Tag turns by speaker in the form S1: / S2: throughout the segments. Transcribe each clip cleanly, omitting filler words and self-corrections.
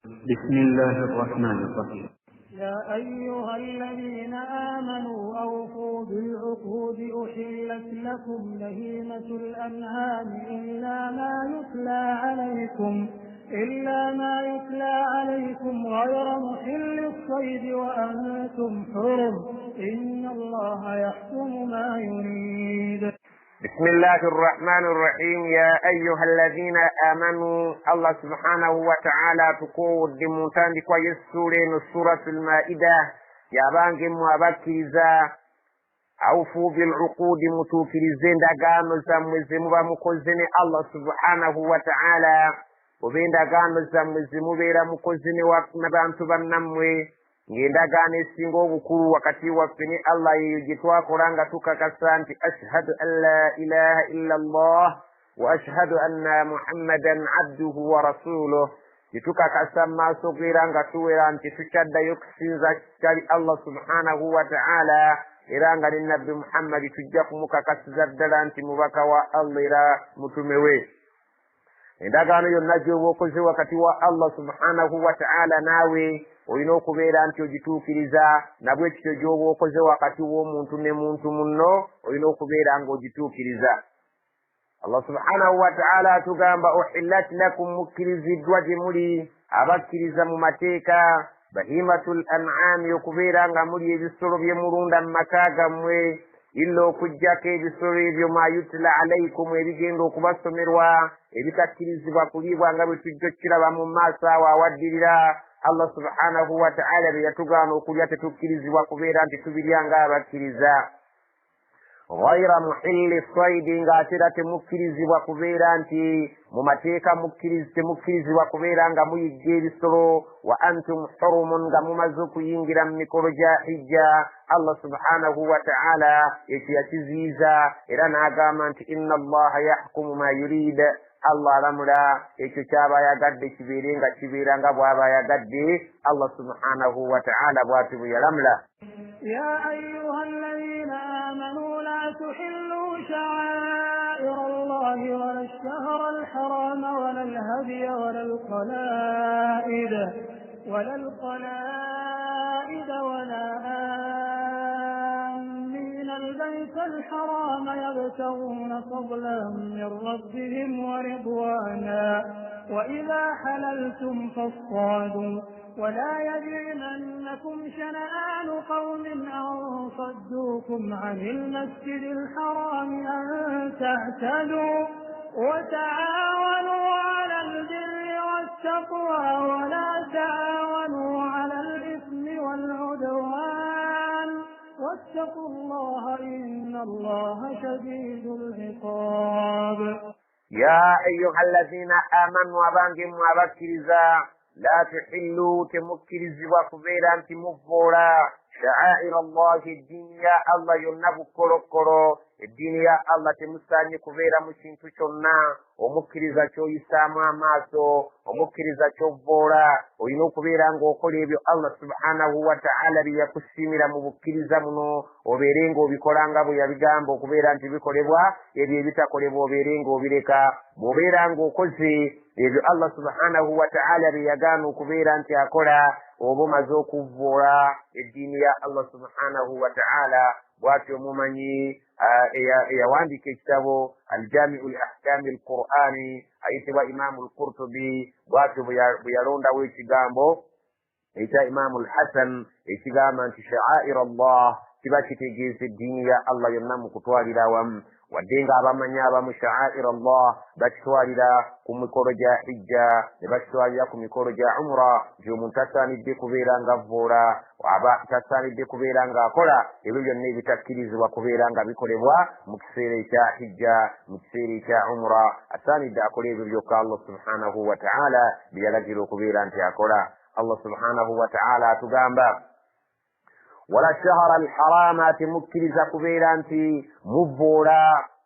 S1: بسم الله الرحمن الرحيم.
S2: يا أيها الذين آمنوا أوفوا بالعقود أحلت لكم بهيمة الأنعام إلا ما يتلى عليكم غير محل الصيد وأنتم حرم إن الله يحكم ما يريد.
S3: بسم الله الرحمن الرحيم. يا أيها الذين آمنوا الله سبحانه وتعالى تقول دموتان دي كويس سورة المائدة يا بانك موابكيزا أوفوا بالعقود متوكرزين دقانو زمزم ومكوزين الله سبحانه وتعالى وبين دقانو زمزم وبين مكوزين ونبانتو بنموي ngindagana esinga obukulu wakati waffe ne Allah yeyo gye twakolanga tukakasa nti ashhadu an la ilaha illa Allah wa ashhadu anna Muhammadan abduhu wa rasuluh, gye tukakasa mu maaso geera nga tuwera nti tukyaddayo kusinza kitali Allah subhanahu wa ta'ala, era nga ne nabbi Muhammadi tujja kumukakasiza ddala nti mubaka wa Allah era mutume we. Endagaano yonna gy'oba okoze wakati wa Allah subhanahu wa ta'ala naawe olina okubeera nti ogituukiriza, nabwe ekityo gy'oba okoze wakati w'omuntu ne muntu munno olina okubeera ng'ogituukiriza. Allah subhanahu wa ta'ala atugamba uhillat lakum, mukkiriziddwa gye muli abakkiriza mu mateeka, bahimatul an'ami, okubeera nga muli ebisolo bye mulunda mu maka gammwe, illa okuggyako ebisolo ebyo ma yutla alaykum, ebigenda okubasomerwa ebitakkirizibwa kuliibwa nga bwe tujja okukiraba mu maaso awo awaddirira. Allah subhanahu wa ta'ala bye yatugaana okulya tetukkirizibwa kubeera nti tubirya ng'abakkiriza. Ghayra muhilli saydi, ng'ate era temukkirizibwa kubeera nti mu mateeka temukkirizibwa kubeera nga muyigga ebisolo, wa antum hurumun, nga mumaze okuyingira mu mikolo gya hijja. Allah subhanahu wa ta'ala ekyo yakiziyiza era n'agamba nti inna Allaha yahkumu ma yurid, Allah alamula ekyo kyaba ayagadde kibeere nga kibeera nga bw'aba ayagadde. Allah subhanahu wa ta'ala bw'ati bwe yalamula.
S2: يا أيها الذين آمنوا لا تحلوا شعائر الله ولا الشهر الحرام ولا الهدي ولا القلائد ولا آمين البيت الحرام يبتغون فضلا من ربهم ورضوانا وإذا حللتم فاصطادوا ولا يجرمنكم شنآن قوم أن صدوكم عن المسجد الحرام أن تعتدوا وتعاونوا على البر والتقوى ولا تعاونوا على الإثم والعدوان واتقوا الله إن الله شديد العقاب.
S3: يا أيها الذين آمنوا أبانكم وأبكرزا لا تحلوا تمكرزوا كبيرا تمفورا شعائر الله الدين يا الله ينبو كورو الدين يا الله تمساني كبيرا مشينتو شنا ومكرزا شو يسامى ماسو ومكرزا شو فورا وينو كبيرا نغوكولي بي الله سبحانه وتعالى بيكسيميرا مبكرزا منو وبيرينغو بيكولانغا بو يبيغامبو كبيرا انت بيكوليبوا يبي بيتاكوليبوا وبيرينغو بيريكا وبيرانغو كوزي ebyo Allah subhanahu wa ta'ala biyagaana okubeera nti akola oba omaze okuvvoola eddiini ya Allah subhanahu wa ta'ala. bw'atyo mumanyi eyawandiika ekitabo aljamiu lahkami alqur'ani ayitibwa Imaamu al-Qurtubi, bw'atyo bwe yalondawo ekigambo ekya Imaamu al-Hasan ekigamba nti sha'air Allah kiba kitegeeza eddiini ya Allah yonna mu kutwalira awamu, wadde nga abamanyi abamu sha'air Allah bakitwalira ku mikolo gya hijja ne bakitwalira ku mikolo gya umra, nti omuntu tasaanidde kubeera nga avvoola aba tasaanidde kubeera ng'akola ebyo byonna ebitakkirizibwa kubeera nga bikolebwa mu kiseera ekya hijja, mu kiseera ekya umra. Asaanidde akola ebyo byokka Allah subhanahu wa ta'ala bye yalagira okubeera nti akola. Allah subhanahu wa ta'ala atugamba wala shahara alharama, temukkiriza kubeera nti muvvoola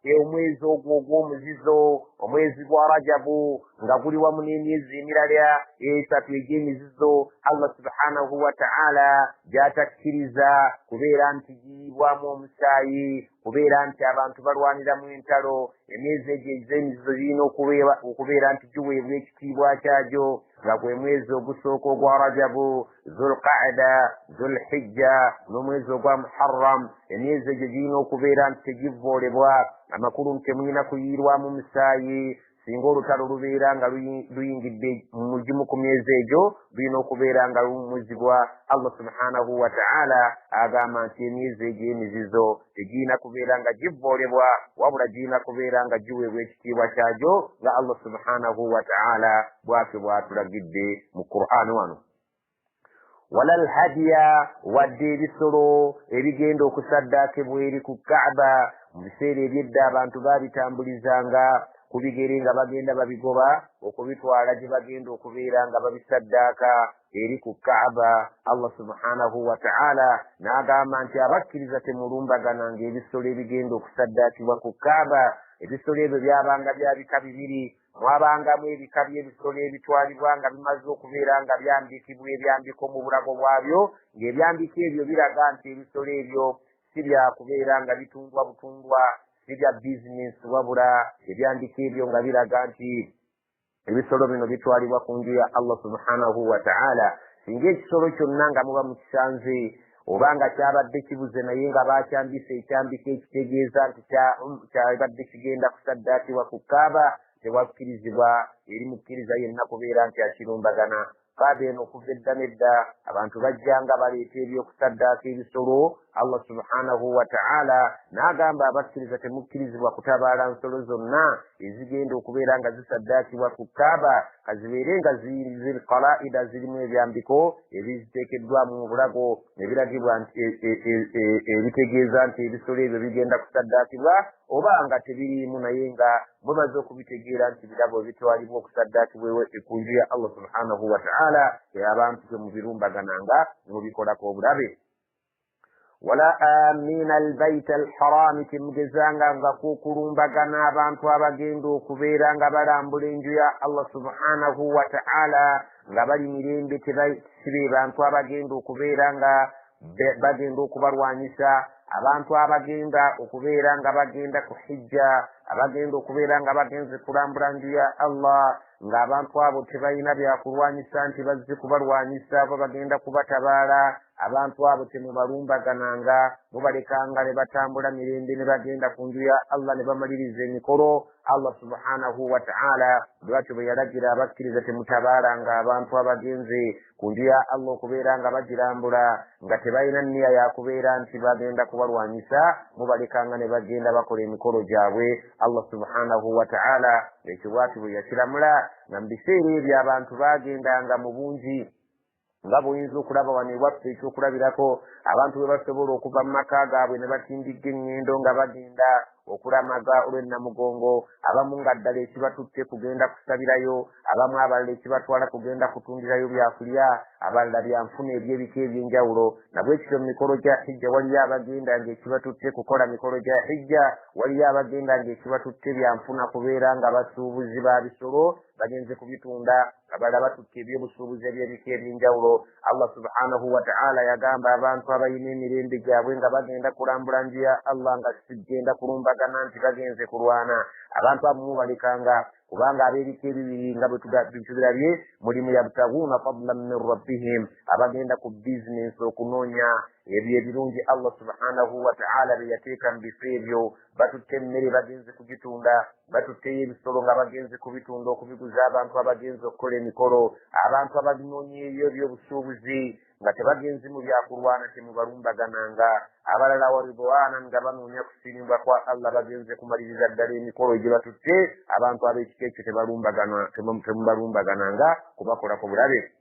S3: omwezi ogwo ogw'omuzizo, omwezi gwa Rajabu nga guli wamu n'emyezi emirala esatu egy'emizizo. Allah subhanahu wa ta'ala gy'atakkiriza kubeera nti giyiibwamu omusaayi, kubeera nti abantu balwaniramu entalo. Emyezi egyo ez'emizizo girina okubeera nti giweebwa ekitiibwa kyagyo. nga gwe mwezi ogusooka ogwa rajabu, zulqaada, zulhijja n'omwezi ogwa muharram. Emyezi egyo girina okubeera nti tegivvoolebwa, amakulu nti temulina kuyiirwamu musaayi. Singa olutalo lubeera nga luyingidde mu gimu ku myezi egyo, lulina okubeera nga luwummuzibwa. Allah subhanahu wa ta'ala agamba nti emyezi egyo emizizo tegirina kubeera nga givvoolebwa, wabula girina kubeera nga giweebwa ekitiibwa kyagyo nga Allah subhanahu wa ta'ala bw'atyo bw'atulagidde mu Qur'an wano. Wala alhadiya, wadde ebisolo ebigenda okusaddaakibwa eri ku Kaaba. Mu biseera ebyedda abantu baabitambulizanga ku bigere nga bagenda babigoba okubitwala gye bagenda okubeera nga babisaddaaka eri ku Kaaba. Allah subhanahu wa ta'ala n'agamba nti abakkiriza temulumbagananga ebisolo ebigenda okusaddaakibwa ku Kaaba. Ebisolo ebyo byabanga bya bika bibiri, mwabangamu ebika by'ebisolo ebitwalibwa nga bimaze okubeera nga byambikibwa ebyambiko mu bulago bwabyo, ng'ebyambiko ebyo biraga nti ebisolo ebyo si byakubeera nga bitundwa butundwa, si bya bizinesi, wabula ebyambiko ebyo nga biraga nti ebisolo bino bitwalibwa ku nju ya Allah subhanahu wa ta'ala. Singa ekisolo kyonna nga muba mukisanze oba nga kyabadde kibuze naye nga bakyambisa ekyambiko ekitegeeza nti kyabadde kigenda kusaddaakibwa ku Kaaba, tewakkirizibwa eri mukkiriza yenna kubeera nti akirumbagana. Kaaba eno okuva edda n'edda abantu bajjanga baleeta ebyokusaddaaka ebisolo. Allah subhanahu wa ta'ala n'agamba abakkiriza temukkirizibwa kutabaala nsolo zonna ezigenda okubeera nga zisaddaakibwa ku Kaaba, kazibeere nga ziri qalaida, zirimu ebyambiko ebiziteekeddwamu mu bulago ebiragibwa nti ebitegeeza nti ebisolo ebyo bigenda kusaddaakibwa, oba nga tebiriimu naye nga mubaze okubitegeera nti birabo ebitwalibwa okusaddaakibwa ku nju ya Allah subhanahu wa ta'ala, abantu temubirumbagananga mubikolako obulabe. Wala amina albayta alharami, temugezanga nga kukulumbagana abantu abagenda okubeera nga balambula enju ya Allah subhanahu wa ta'ala nga bali mirembe, sibe bantu abagenda okubeera nga bagenda okubalwanyisa, abantu abagenda okubeera nga bagenda ku hijja, abagenda okubeera nga bagenze kulambula nju ya Allah, ng'abantu abo tebalina byakulwanyisa nti bazze kubalwanyisa abo bagenda kubatabaala. Abantu abo temubalumbagananga, mubalekanga ne batambula mirembe ne bagenda ku nju ya Allah ne bamaliriza emikolo. Allah subhanahu wa ta'ala bw'atyo bwe yalagira abakkiriza temutabaalanga abantu abagenze ku nju ya Allah okubeera nga bagirambula nga tebalina nniya ya kubeera nti bagenda kubalwanyisa, mubalekanga ne bagenda bakola emikolo gyabwe. Allah subhanahu wa ta'ala ekyo bw'atyo bwe yakiramula nga mu biseera ebyo abantu bagendanga mu bungi, nga bw'oyinza okulaba wano ewaffe ekyokulabirako abantu bwe basobola okuva mu maka gaabwe ne batindika eŋŋendo nga bagenda okulamaga olw'ennamugongo, abamu nga ddala ekibatutte kugenda kusabirayo, abamu abalala ekibatwala kugenda kutundirayo byakulya, abalala byanfuna eby'ebika eby'enjawulo. Nabwe ekityo mu mikolo gya hijja waliyo abagenda ng'ekibatutte kukola mikolo gya hijja, waliyo abagenda ng'ekibatutte byanfuna kubeera nga basuubuzi ba bisolo bagenze kubitunda, abalala batutte ebyobusuubuzi eby'ebika eby'enjawulo. Allah subhanahu wa ta'ala yagamba abantu abalina emirembe gyabwe nga bagenda kulambula nju ya Allah nga sigenda kulumbagana nti bagenze kulwana, abantu abo mubalekanga, kubanga ab'ebika ebibiri nga bwe tubirabye mulimu yabtaguuna fadlan min rabbihim, abagenda ku bizinesi okunoonya ebyo ebirungi Allah subhanahu wa ta'ala bye yateeka mu bifo ebyo. Batutte emmere bagenze kugitunda, batutteyo ebisolo nga bagenze kubitunda okubiguza abantu abagenze okukola emikolo. Abantu abaginoonya ebyo ebyobusuubuzi nga tebagenzi mu byakulwana temubalumbagananga. Abalala waridwana nga banoonya kusirimba kwa Allah bagenze kumaliriza ddala emikolo gye batutte, abantu ab'ekika ekyo temubalumbagananga kubakolako bulabe.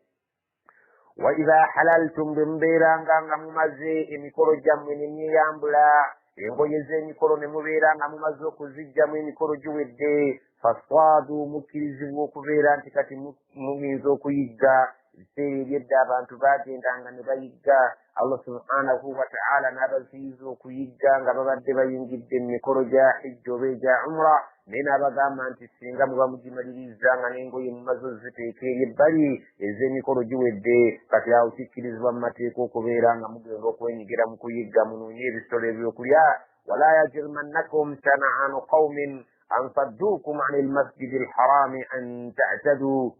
S3: Wa idha halaltum, bembeeranga nga mumaze emikolo gyammwe ne mweyambula engoye z'emikolo ne mubeera nga mumaze okuzijjamu emikolo giwedde, faswadu, mukkirizibwa okubeera nti kati muyinza okuyigga. Ebiseera ebyedda abantu bagendanga ne bayigga, Allah subhanahu wa ta'ala n'abaziyiza okuyigga nga babadde bayingidde mu mikolo gya hijja oba egya umra, naye n'abagamba nti singa muba mugimaliriza nga n'engoye mumaze oziteeka eri ebbali ez'emikolo giwedde, kati awo kikkirizibwa mu mateeka okubeera nga mugenda okwenyigira mu kuyigga munoonye ebisolo ebyokulya. wala yajrimannakum shana'anu qawmin an saddukum 'anil masjidil harami an ta'tadu,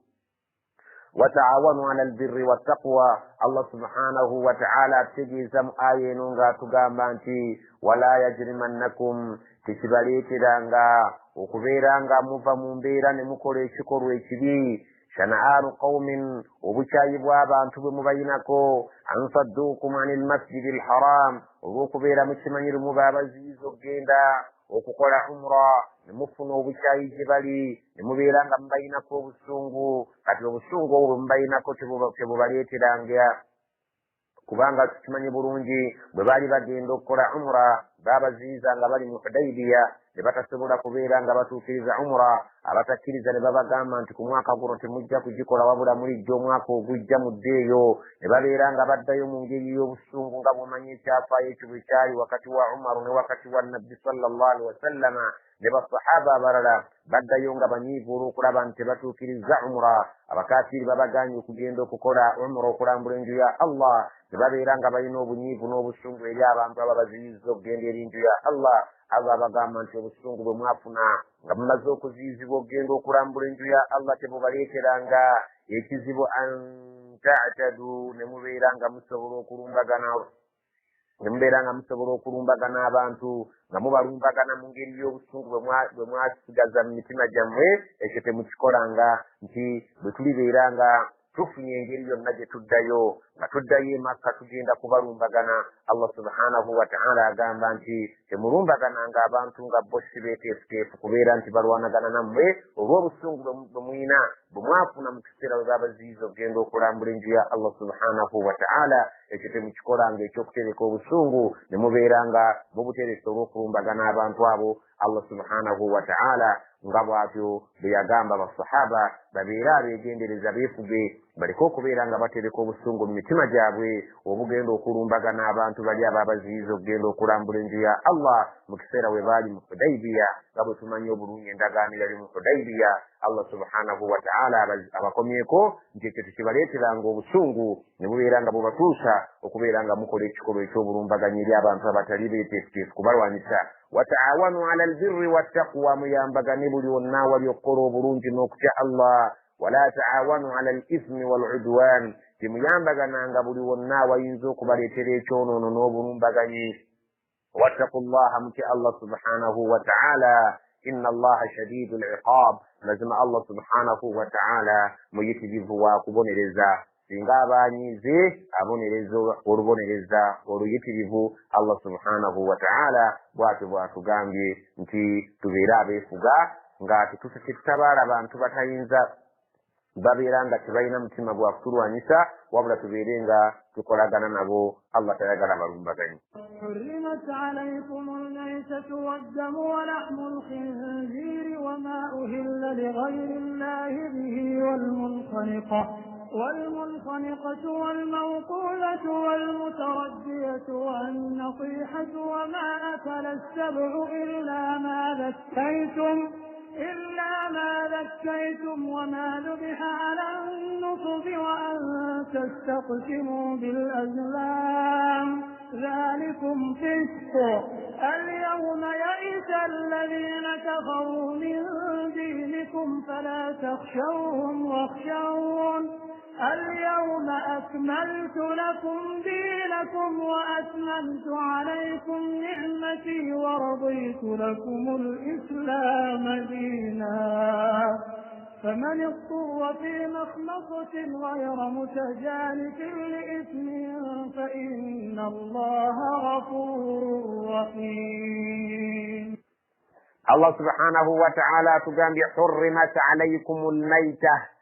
S3: وتعاونوا على البر والتقوى الله سبحانه وتعالى تجيزم آينونغا تغامبانتي ولا يجرمنكم تشباليترانغا وكبيرانغا مفمومبيرا نمكوري شكورو ekibi shana'anu qaumin obuchayi bw'abantu bwe mubayinako an saddukum anil masjidil haram olw'okubeera mukimanyiru muba abaziyiza okgenda okukola umra nemufuna obuchayi gye bali ne mubeera nga mubayinako obusungu kati obusungu obwo bwe mubayinako tebubaleeteranga kubanga tukimanyi bulungi bwe baali bagenda okukola umra babaziyiza nga bali mu Hudaybiya ne batasobola kubeera nga batuukiriza umra abatakkiriza ne babagamba nti ku mwaka guno temujja kugikola wabula mulijja omwaka ogujja muddeeyo ne babeera nga baddayo mu ngeri y'obusungu nga bw'omanyi ekyafaayo ekyo bwe kyali wakati wa umaru ne wakati wa nabbi sallallahu alaihi wasallama ne basahaba abalala baddayo nga banyiivu olw'okulaba nti tebatuukiriza umra abakaafiri babaganye okugenda okukola umra okulambula enju ya Allah ne babeera nga balina obunyiivu n'obusungu eri abantu ababaziyiza okugenda eri enju ya Allah abo abagamba nti obusungu bwe mwafuna nga mumaze okuziyizibwa okugenda okulambula enju ya Allah tebubaleeteranga ekizibu an ta'tadu ne mubeera nga musobola okulumbagana abantu nga mubalumbagana mu ngeri y'obusungu bwe mwasigaza mu mitima gyammwe ekyo temukikolanga nti bwe tulibeera nga tufunye engeri yonna gye tuddayo nga tuddayo e Makka tugenda kubalumbagana Allah subhanahu wa ta'ala agamba nti temulumbagananga abantu nga bo si beeteefuteefu kubeera nti balwanagana nammwe olw'obusungu bwe mwina bwe mwafuna mu kiseera bwe babaziyiza okugenda okulambula enju ya Allah subhanahu wa ta'ala ekyo temukikolanga ekyokutereka obusungu ne mubeera nga mubuteresa olw'okulumbagana abantu abo Allah subhanahu wa ta'ala nga bw'atyo bwe yagamba basahaba babeere abeegendereza beefuge baleke okubeera nga batereka obusungu mu mitima gyabwe obugenda okulumbagana abantu bali ababaziyiza okugenda okulambula enju ya Allah mu kiseera we baali mu Hudaybiya nga bwe tumanyi obulungi endagaano yali mu Hudaybiya Allah subhanahu wa ta'ala abakomyeko nti ekyo tekibaleeteranga obusungu ne bubeera nga bubatuusa okubeera nga mukola ekikolwa eky'obulumbaganyi eri abantu abatali beeteefuteefu kubalwanyisa wataawanu ala albirri wattaqwa muyambagane buli wonna wali okukola obulungi n'okutya Allah wala taawanu ala al-ithmi wal-udwan timuyambagananga buli wonna wayinza okubaleetera ekyonoono n'obulumbaganyi wattaqullaha mutya Allah subhanahu wa ta'ala inna Allaha shadidul iqab lazima Allah subhanahu wa ta'ala muyitirivu wa kubonereza singa abanyize abonereza olubonereza oluyitirivu Allah subhanahu wa ta'ala bw'atyo bw'atugambye nti tubeere abeefuga nga tetutabaala abantu batayinza babeera nga tebalina mutima gwa kutulwanyisa wabula tubeere nga tukolagana nabo Allah tayagala balumbaganyi
S2: حرمت عليكم الميتة والدم ولحم الخنزير وما أهل لغير الله به والمنخنقة والموقولة والمتردية والنطيحة وما أكل السبع إلا ما ذكيتم وما ذبح على النصب وأن تستقسموا بالأزلام ذلكم فسق اليوم يئس الذين كفروا من دينكم فلا تخشوهم واخشون اليوم أكملت لكم دينكم وأتممت عليكم نعمتي ورضيت لكم الإسلام دينا فمن اضطر في مخمصة غير متجانف لإثم فإن الله غفور رحيم
S3: الله سبحانه وتعالى تقول حرمت عليكم الميتة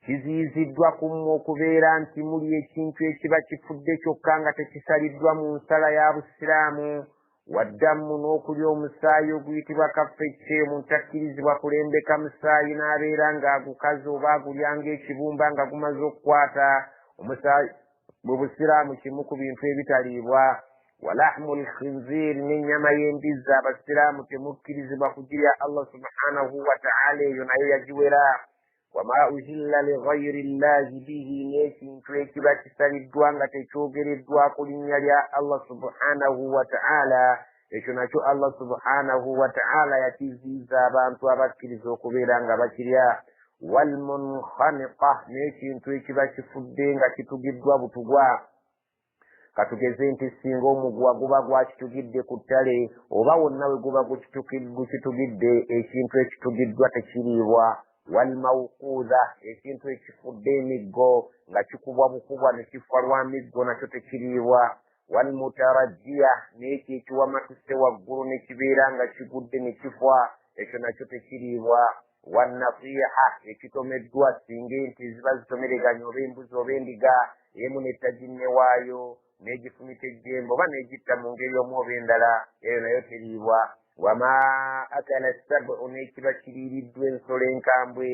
S3: kiziyiziddwakum okubeera nti muli ekintu ekiba kifudde kyokka nga tekisaliddwa mu nsala ya busiraamu waddamu n'okulya omusaayi oguyitibwa kaffecce mutakkirizibwa kulembeka musaayi n'abeera ng'agukaze oba agulya ng'ekibumba nga gumaze okukwata omusaayi mu busiraamu kimu ku bintu ebitaliibwa walahmu lkhinziiri n'ennyama y'embizi abasiraamu temukkirizibwa kugirya Allah subhanahu wa ta'ala eyo nayo yagiwera wama uhilla lighayri llahi bihi n'ekintu ekiba kisaliddwa nga tekyogereddwako linnya lya Allah subhanahu wa ta'ala ekyo nakyo Allah subhanahu wa ta'ala yakiziyiza abantu abakkiriza okubeera nga bakirya walmunkhaniqa n'ekintu ekiba kifudde nga kitugiddwa butugwa. Katugeze nti singa omuguwa guba gwakitugidde ku ttale oba wonna we guba gukitugidde ekintu ekitugiddwa tekiriibwa. Walmawquudha ekintu ekifudde emiggo nga kikubwa bukubwa ne kifa lwa miggo nakyo tekiriibwa. Walmutarajjiya n'ekyo ekiwamatuse waggulu ne kibeera nga kigudde ne kifa ekyo nakyo tekiriibwa. Wannasiiha ekitomeddwa singa enti ziba zitomereganye oba embuzi oba endiga emu nettaginne waayo n'egifumita ejjembe oba n'egitta mu ngeri omu oba endala eyo nayo teriibwa. Wama akala sabu n'ekiba kiriiriddwa ensolo enkambwe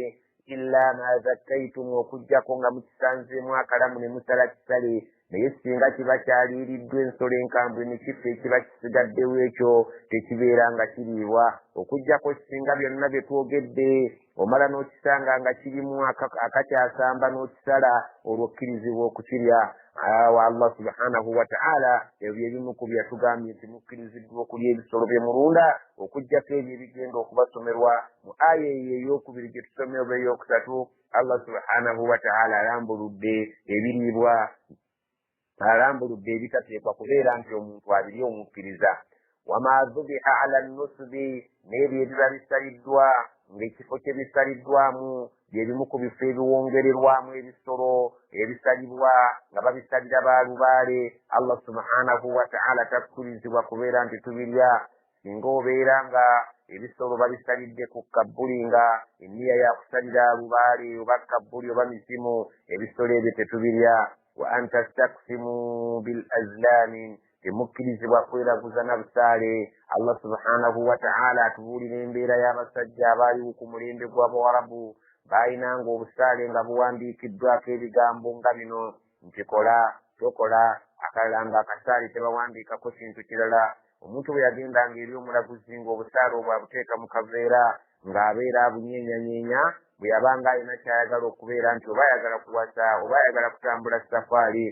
S3: illa ma zakkaitum okuggyako nga mukisanzeemu akalamu ne musala kisale naye singa kiba kyaliiriddwa ensolo enkambwe ne kifa ekiba kisigaddewo ekyo tekibeera nga kiriibwa. Okuggyako singa byonna bye twogedde omala n'okisanga nga kirimu akakyasamba n'okisala olwo kkirizibwa okukirya. Allah subhanahu wa ta'ala ebyo ebimu ku byatugambye nti mukkiriziddwa okulya ebisolo bye mulunda okuggyako ebyo ebigenda okubasomerwa mu aya eyo ey'okubiri gye tusomye oba ey'okusatu. Allah subhanahu wa ta'ala alambuludde ebiriibwa, alambuludde ebitateekwa kubeera nti omuntu abirya omukkiriza. Wama dhubiha ala nusubi n'ebyo ebiba bisaliddwa ng'ekifo kye bisaliddwamu byebimu ku bifo ebiwongererwamu ebisolo ebisalibwa nga babisalira baalubaale. Allah subhanahu wa ta'ala takkirizibwa kubeera nti tubirya. Singa obeera nga ebisolo babisalidde ku kabbuli nga enniya yakusalira alubaale oba kabbuli oba misimu ebisolo ebyo tetubirya. Wa an tastaksimu bil azlami temukkirizibwa kweraguza na busaale. Allah subhanahu wa ta'ala atubuulira embeera y'abasajja abaaliwo ku mulembe gw'Abawarabu baalinanga obusaale nga buwandiikiddwako ebigambo nga bino nti kola tokola, akalala nga akasaale tebawandiikako kintu kirala. Omuntu bwe yagendanga eri omulaguzi ng'obusaale obwo abuteeka mu kaveera ng'abeera abunyenyanyenya bwe yabanga alina kyayagala okubeera nti oba ayagala kuwasa oba ayagala kutambula safaari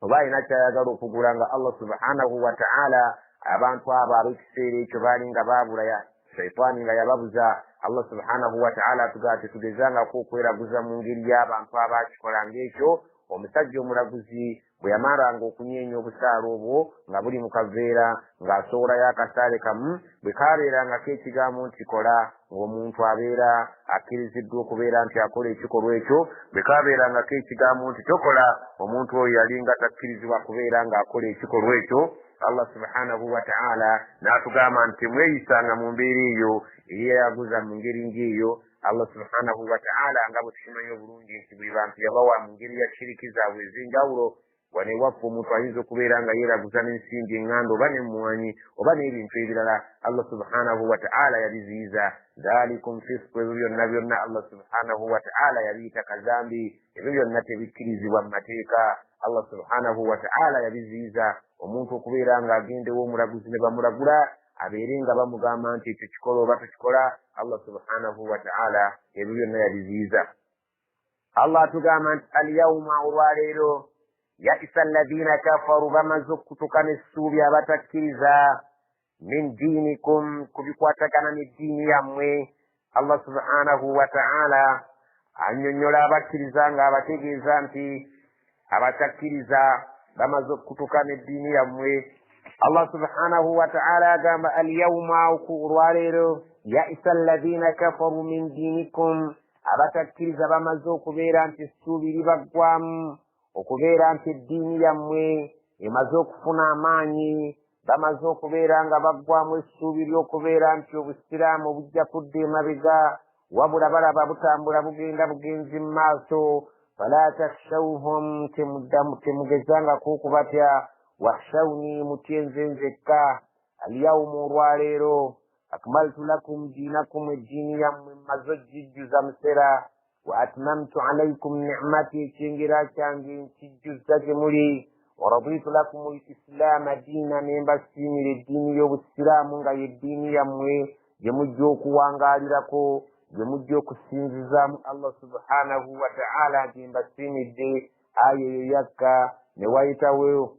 S3: oba alina kyayagala okugula nga Allah subhanahu wa ta'ala abantu abo ab'ekiseera ekyo baali nga baabula shaitaani nga yababuza. Allah subhanahu wa ta'ala atugamba tetugezangako okweraguza mu ngeri y'abantu abakikola ng'ekyo. Omusajja omulaguzi bwe yamaranga okunyeenya obusaale obwo nga buli mu kaveera ng'asowolayo akasaale kamu bwe kaabeerangako ekigambo nti kola ng'omuntu abeera akkiriziddwa okubeera nti akola ekikolwa ekyo. Bwe kaabeerangako ekigambo nti tokola omuntu oyo yalinga takkirizibwa kubeera ng'akola ekikolwa ekyo. Allah subhanahu wa ta'ala n'atugamba nti mweyisanga mu mbeera eyo eyeyaguza mu ngeri ng'eyo. Allah subhanahu wa ta'ala nga bwe tukimanyi obulungi nti buli bantu yabawa mu ngeri ya shiriki zaabwe ez'enjawulo. Wano ewaffe omuntu ayinza okubeera nga yeeraguza n'ensimbi eŋŋanda oba n'emmwanyi oba n'ebintu ebirala. Allah subhanahu wa ta'ala yabiziyiza. Dhalikum fisqu, ebyo byonna byonna Allah subhanahu wa ta'ala yabiyita kazambi, ebyo byonna tebikkirizibwa mu mateeka. Allah subhanahu wa ta'ala yabiziyiza omuntu okubeera ng'agendewo omulaguzi ne bamulagula abeere nga bamugamba nti ekyo kikola oba tekikola. Allah subhanahu wa ta'ala ebyo byonna yabiziyiza. Allah atugamba nti alyawma, olwaleero, yaisa alladhina kafaru, bamaze okutukana essuubi abatakkiriza, min diinikum, ku bikwatagana n'eddiini yammwe. Allah subhanahu wa ta'ala annyonnyola abakkiriza ng'abategeeza nti abatakkiriza bamaze okutukana eddiini yammwe. Allah subhanahu wa ta'ala agamba alyawma, olwaleero, yaisa alladhina kafaru min diinikum, abatakkiriza bamaze okubeera nti essuubi libaggwamu, okubeera nti eddiini yammwe emaze okufuna amaanyi. Bamaze okubeera nga baggwamu essuubi ly'okubeera nti obusiraamu bujja kudda emabega wabula balaba butambula bugenda bugenzi mu maaso. Fala takhshawhum, temugezangako okubatya. Wakhshawni, mutye nze nzekka. Alyawma, olwaleero, akmaltu lakum diinakum, eddiini yammwe mmaze ogijjuza musera. Wa atmamtu alaykum ni'mati, ekyengera kyange nkijjuzza gye muli. Wa raditu lakum al-islaama diina, ne mbasiimira eddiini y'obusiraamu nga y'eddiini yammwe gye mujja okuwangaalirako, gye mujja okusinzizaamu Allah subhanahu wa ta'ala gye mbasiimidde. Aya eyo yakka ne wayitawo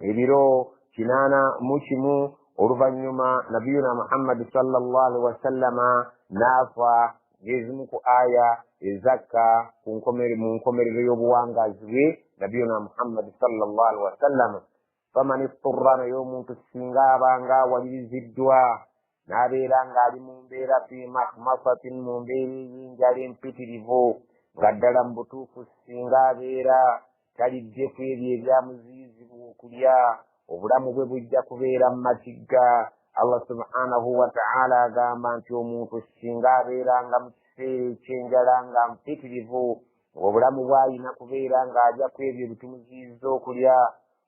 S3: ebiro 81 oluvannyuma nabiyuna Muhammad sallallahu alaihi wasallama n'afa ng'ezimu ku aya ezakka mu nkomerero y'obuwangazi bwe nabiyuna Muhammad sallallahu alaihi wasallam. Faman isturra, naye omuntu singa abanga awaliriziddwa n'abeera ng'ali mu mbeera fi mahmasatin, mu mbeera ey'enjala empitirivu, nga ddala mu butuufu singa abeera talidde ku ebyo ebyamuziyizibwa okulya, obulamu bwe bujja kubeera mu matigga. Allah subhanahu wa ta'ala agamba nti omuntu singa abeeranga mu kiseera ekyenjala nga mpitirivu, obulamu bw'alina kubeera ng'ajja ku ebyo bitumuziyizza okulya,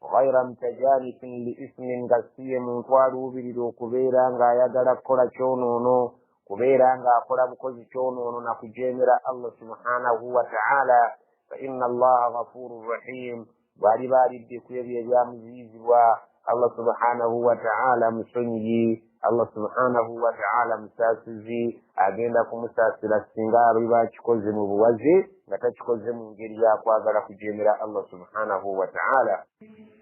S3: ghayra mutajanifin li ismin, nga siye muntu aluubirira okubeera ng'ayagala kukola kyonoono, kubeera ng'akola bukozi kyonoono na kujeemera Allah subhanahu wa ta'ala. Fa inna Allaha ghafurur rahim, bw'aliba alidde ku ebyo ebyamuziyizibwa, Allah subhanahu wa ta'ala musonyiyi, Allah subhanahu wa ta'ala musaasizi, agenda kumusaasira singa aliba akikoze mu buwaze nga takikoze mu ngeri yakwagala kujeemera Allah subhanahu wa ta'ala.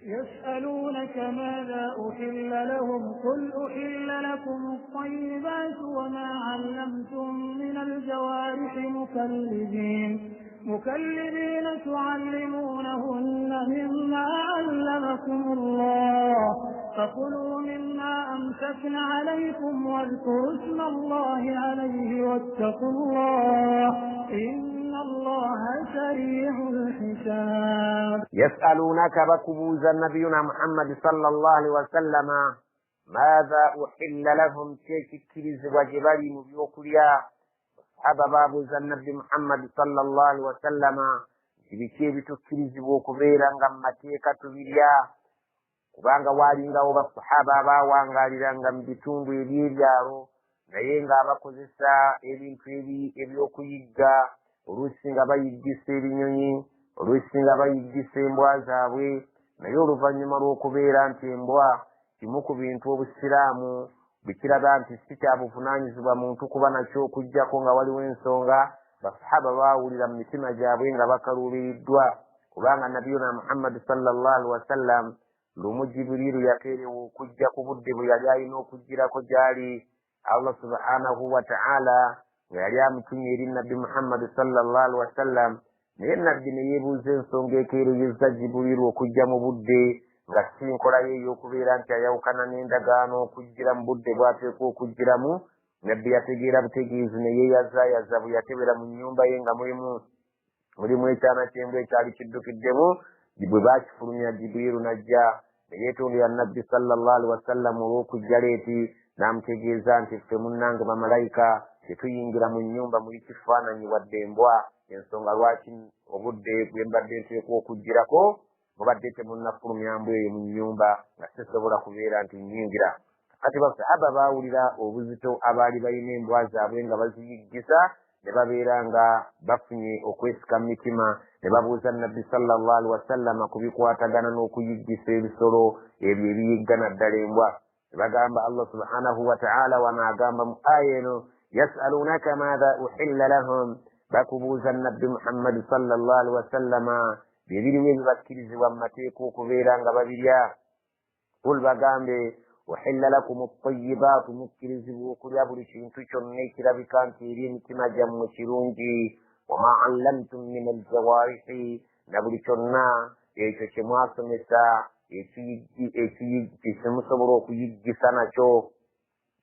S2: يسألونك ماذا أحل لهم قل أحل لكم الطيبات وما علمتم من الجوارح مكلبين تعلمونهن مما علمكم الله فكلوا مما أمسكن عليكم واذكروا اسم الله عليه واتقوا الله إن الله سريع الحساب.
S3: يسألونك بكبوز نبينا محمد صلى الله عليه وسلم ماذا أحل لهم تشكيز وجبالي مبيوكليا aba baabuuza nabbi Muhammad sallallahu alaihi wasallama biki ebitukkirizibwa okubeera nga mu mateeka tubirya, kubanga waalingawo basahaba abaawangaaliranga mu bitundu eby'ebyalo naye ng'abakozesa ebintu eby'okuyigga, oluusi nga bayiggisa ebinyonyi, oluusi nga bayiggisa embwa zaabwe, naye oluvannyuma lw'okubeera nti embwa kimu ku bintu obusiraamu bikiraga nti si kya buvunaanyizibwa muntu kuba nakyo okuggyako nga waliwo ensonga, basahaba baawulira mu mitima gyabwe nga bakaluubiriddwa, kubanga nabiyuna Muhammad sallallahu alaihi wasallam lumu Jibriiru yakeerewa okujja ku budde bwe yali alina okujjirako gy'ali. Allah subhanahu wa ta'ala nga yali amutumye eri nabbi Muhammad sallallahu alaihi wasallam, naye nabbi ne yeebuuza ensonga ekeereyezza Jibriiru okujja mu budde nga si nkola ye ey'okubeera nti ayawukana n'endagaano okujjira mu budde bw'ateekwa okujjiramu. Nabbi yategeera butegeezi ne yeeyazaayaza bwe yatebera mu nnyumba ye nga mulimu ekyana ky'embwa ekyali kiddukiddemu, bwe baakifulumya Jibriiru najja ne yeetondera nabbi sallallahu alaihi wasallam olw'okujja leeti, n'amutegeeza nti ffe munnange bamalayika tetuyingira mu nnyumba muli kifaananyi wadde embwa, ensonga lwaki obudde bwe mbadde nteekwa okujjirako mubadde temunnafulumya mbwa eyo mu nnyumba nga sisobola kubeera nti nnyingira. Kati basahaba baawulira obuzito abaali balina embwa zaabwe nga baziyiggisa, ne babeera nga bafunye okwesika mu mitima, ne babuuza nabbi sallallahu alaihi wasallama ku bikwatagana n'okuyiggisa ebisolo ebyo ebiyigga naddala embwa. Ne bagamba Allah subhanahu wa ta'ala wanaagamba mu aya eno, yasalunaka maadha uhilla lahum, bakubuuza nabbi Muhammad sallallahu alaihi wasallama bibirimu ebibakkirizibwa mu mateeka okubeera nga babirya. Qul bagambe uhilla lakum at-tayyibaatu, mukkirizibwa okulya buli kintu kyonna ekirabika nti eri emitima gyammwe kirungi, wama allamtum min aljawaarihi, na buli kyonna ekyo kye mwasomesa kyemusobola okuyiggisa nakyo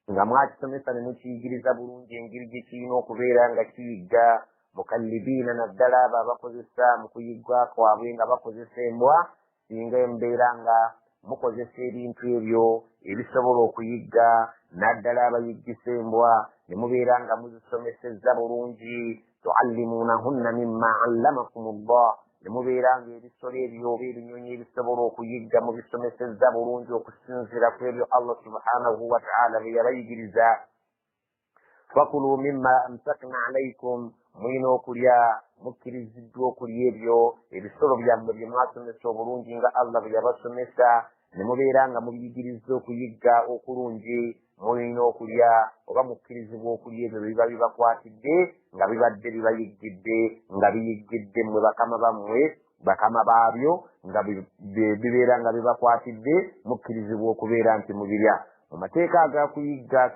S3: nga mwakisomesa ne mukiyigiriza bulungi engeri gye kirina okubeera nga kiyigga. Mukallibiina, naddala abo abakozesa mu kuyigga kwabwe nga bakozesa embwa, singa embeera nga mukozesa ebintu ebyo ebisobola okuyigga, naddala abayiggisa embwa ne mubeera nga muzisomesezza bulungi. Tuallimuunahunna mimma allamakum Allah, ne mubeera nga ebisolo ebyo oba ebinyonyi ebisobola okuyigga mubisomesezza bulungi okusinziira ku ebyo Allah subhanahu wa ta'ala bye yabayigiriza. Fakulu mimma amsakna alaikum, mulina okulya, mukkiriziddwa okulya ebyo ebisolo byammwe bye mwasomesa obulungi nga Allah bwe yabasomesa, ne mubeera nga mubiyigirizza okuyigga okulungi, mulina okulya oba mukkirizibwa okulya ebyo biba bibakwatidde nga bibadde bibayiggidde nga biyiggidde mmwe bakama bammwe, bakama baabyo nga bibeera nga bibakwatidde, mukkirizibwa okubeera nti mubirya. Mu mateeka agakuyigga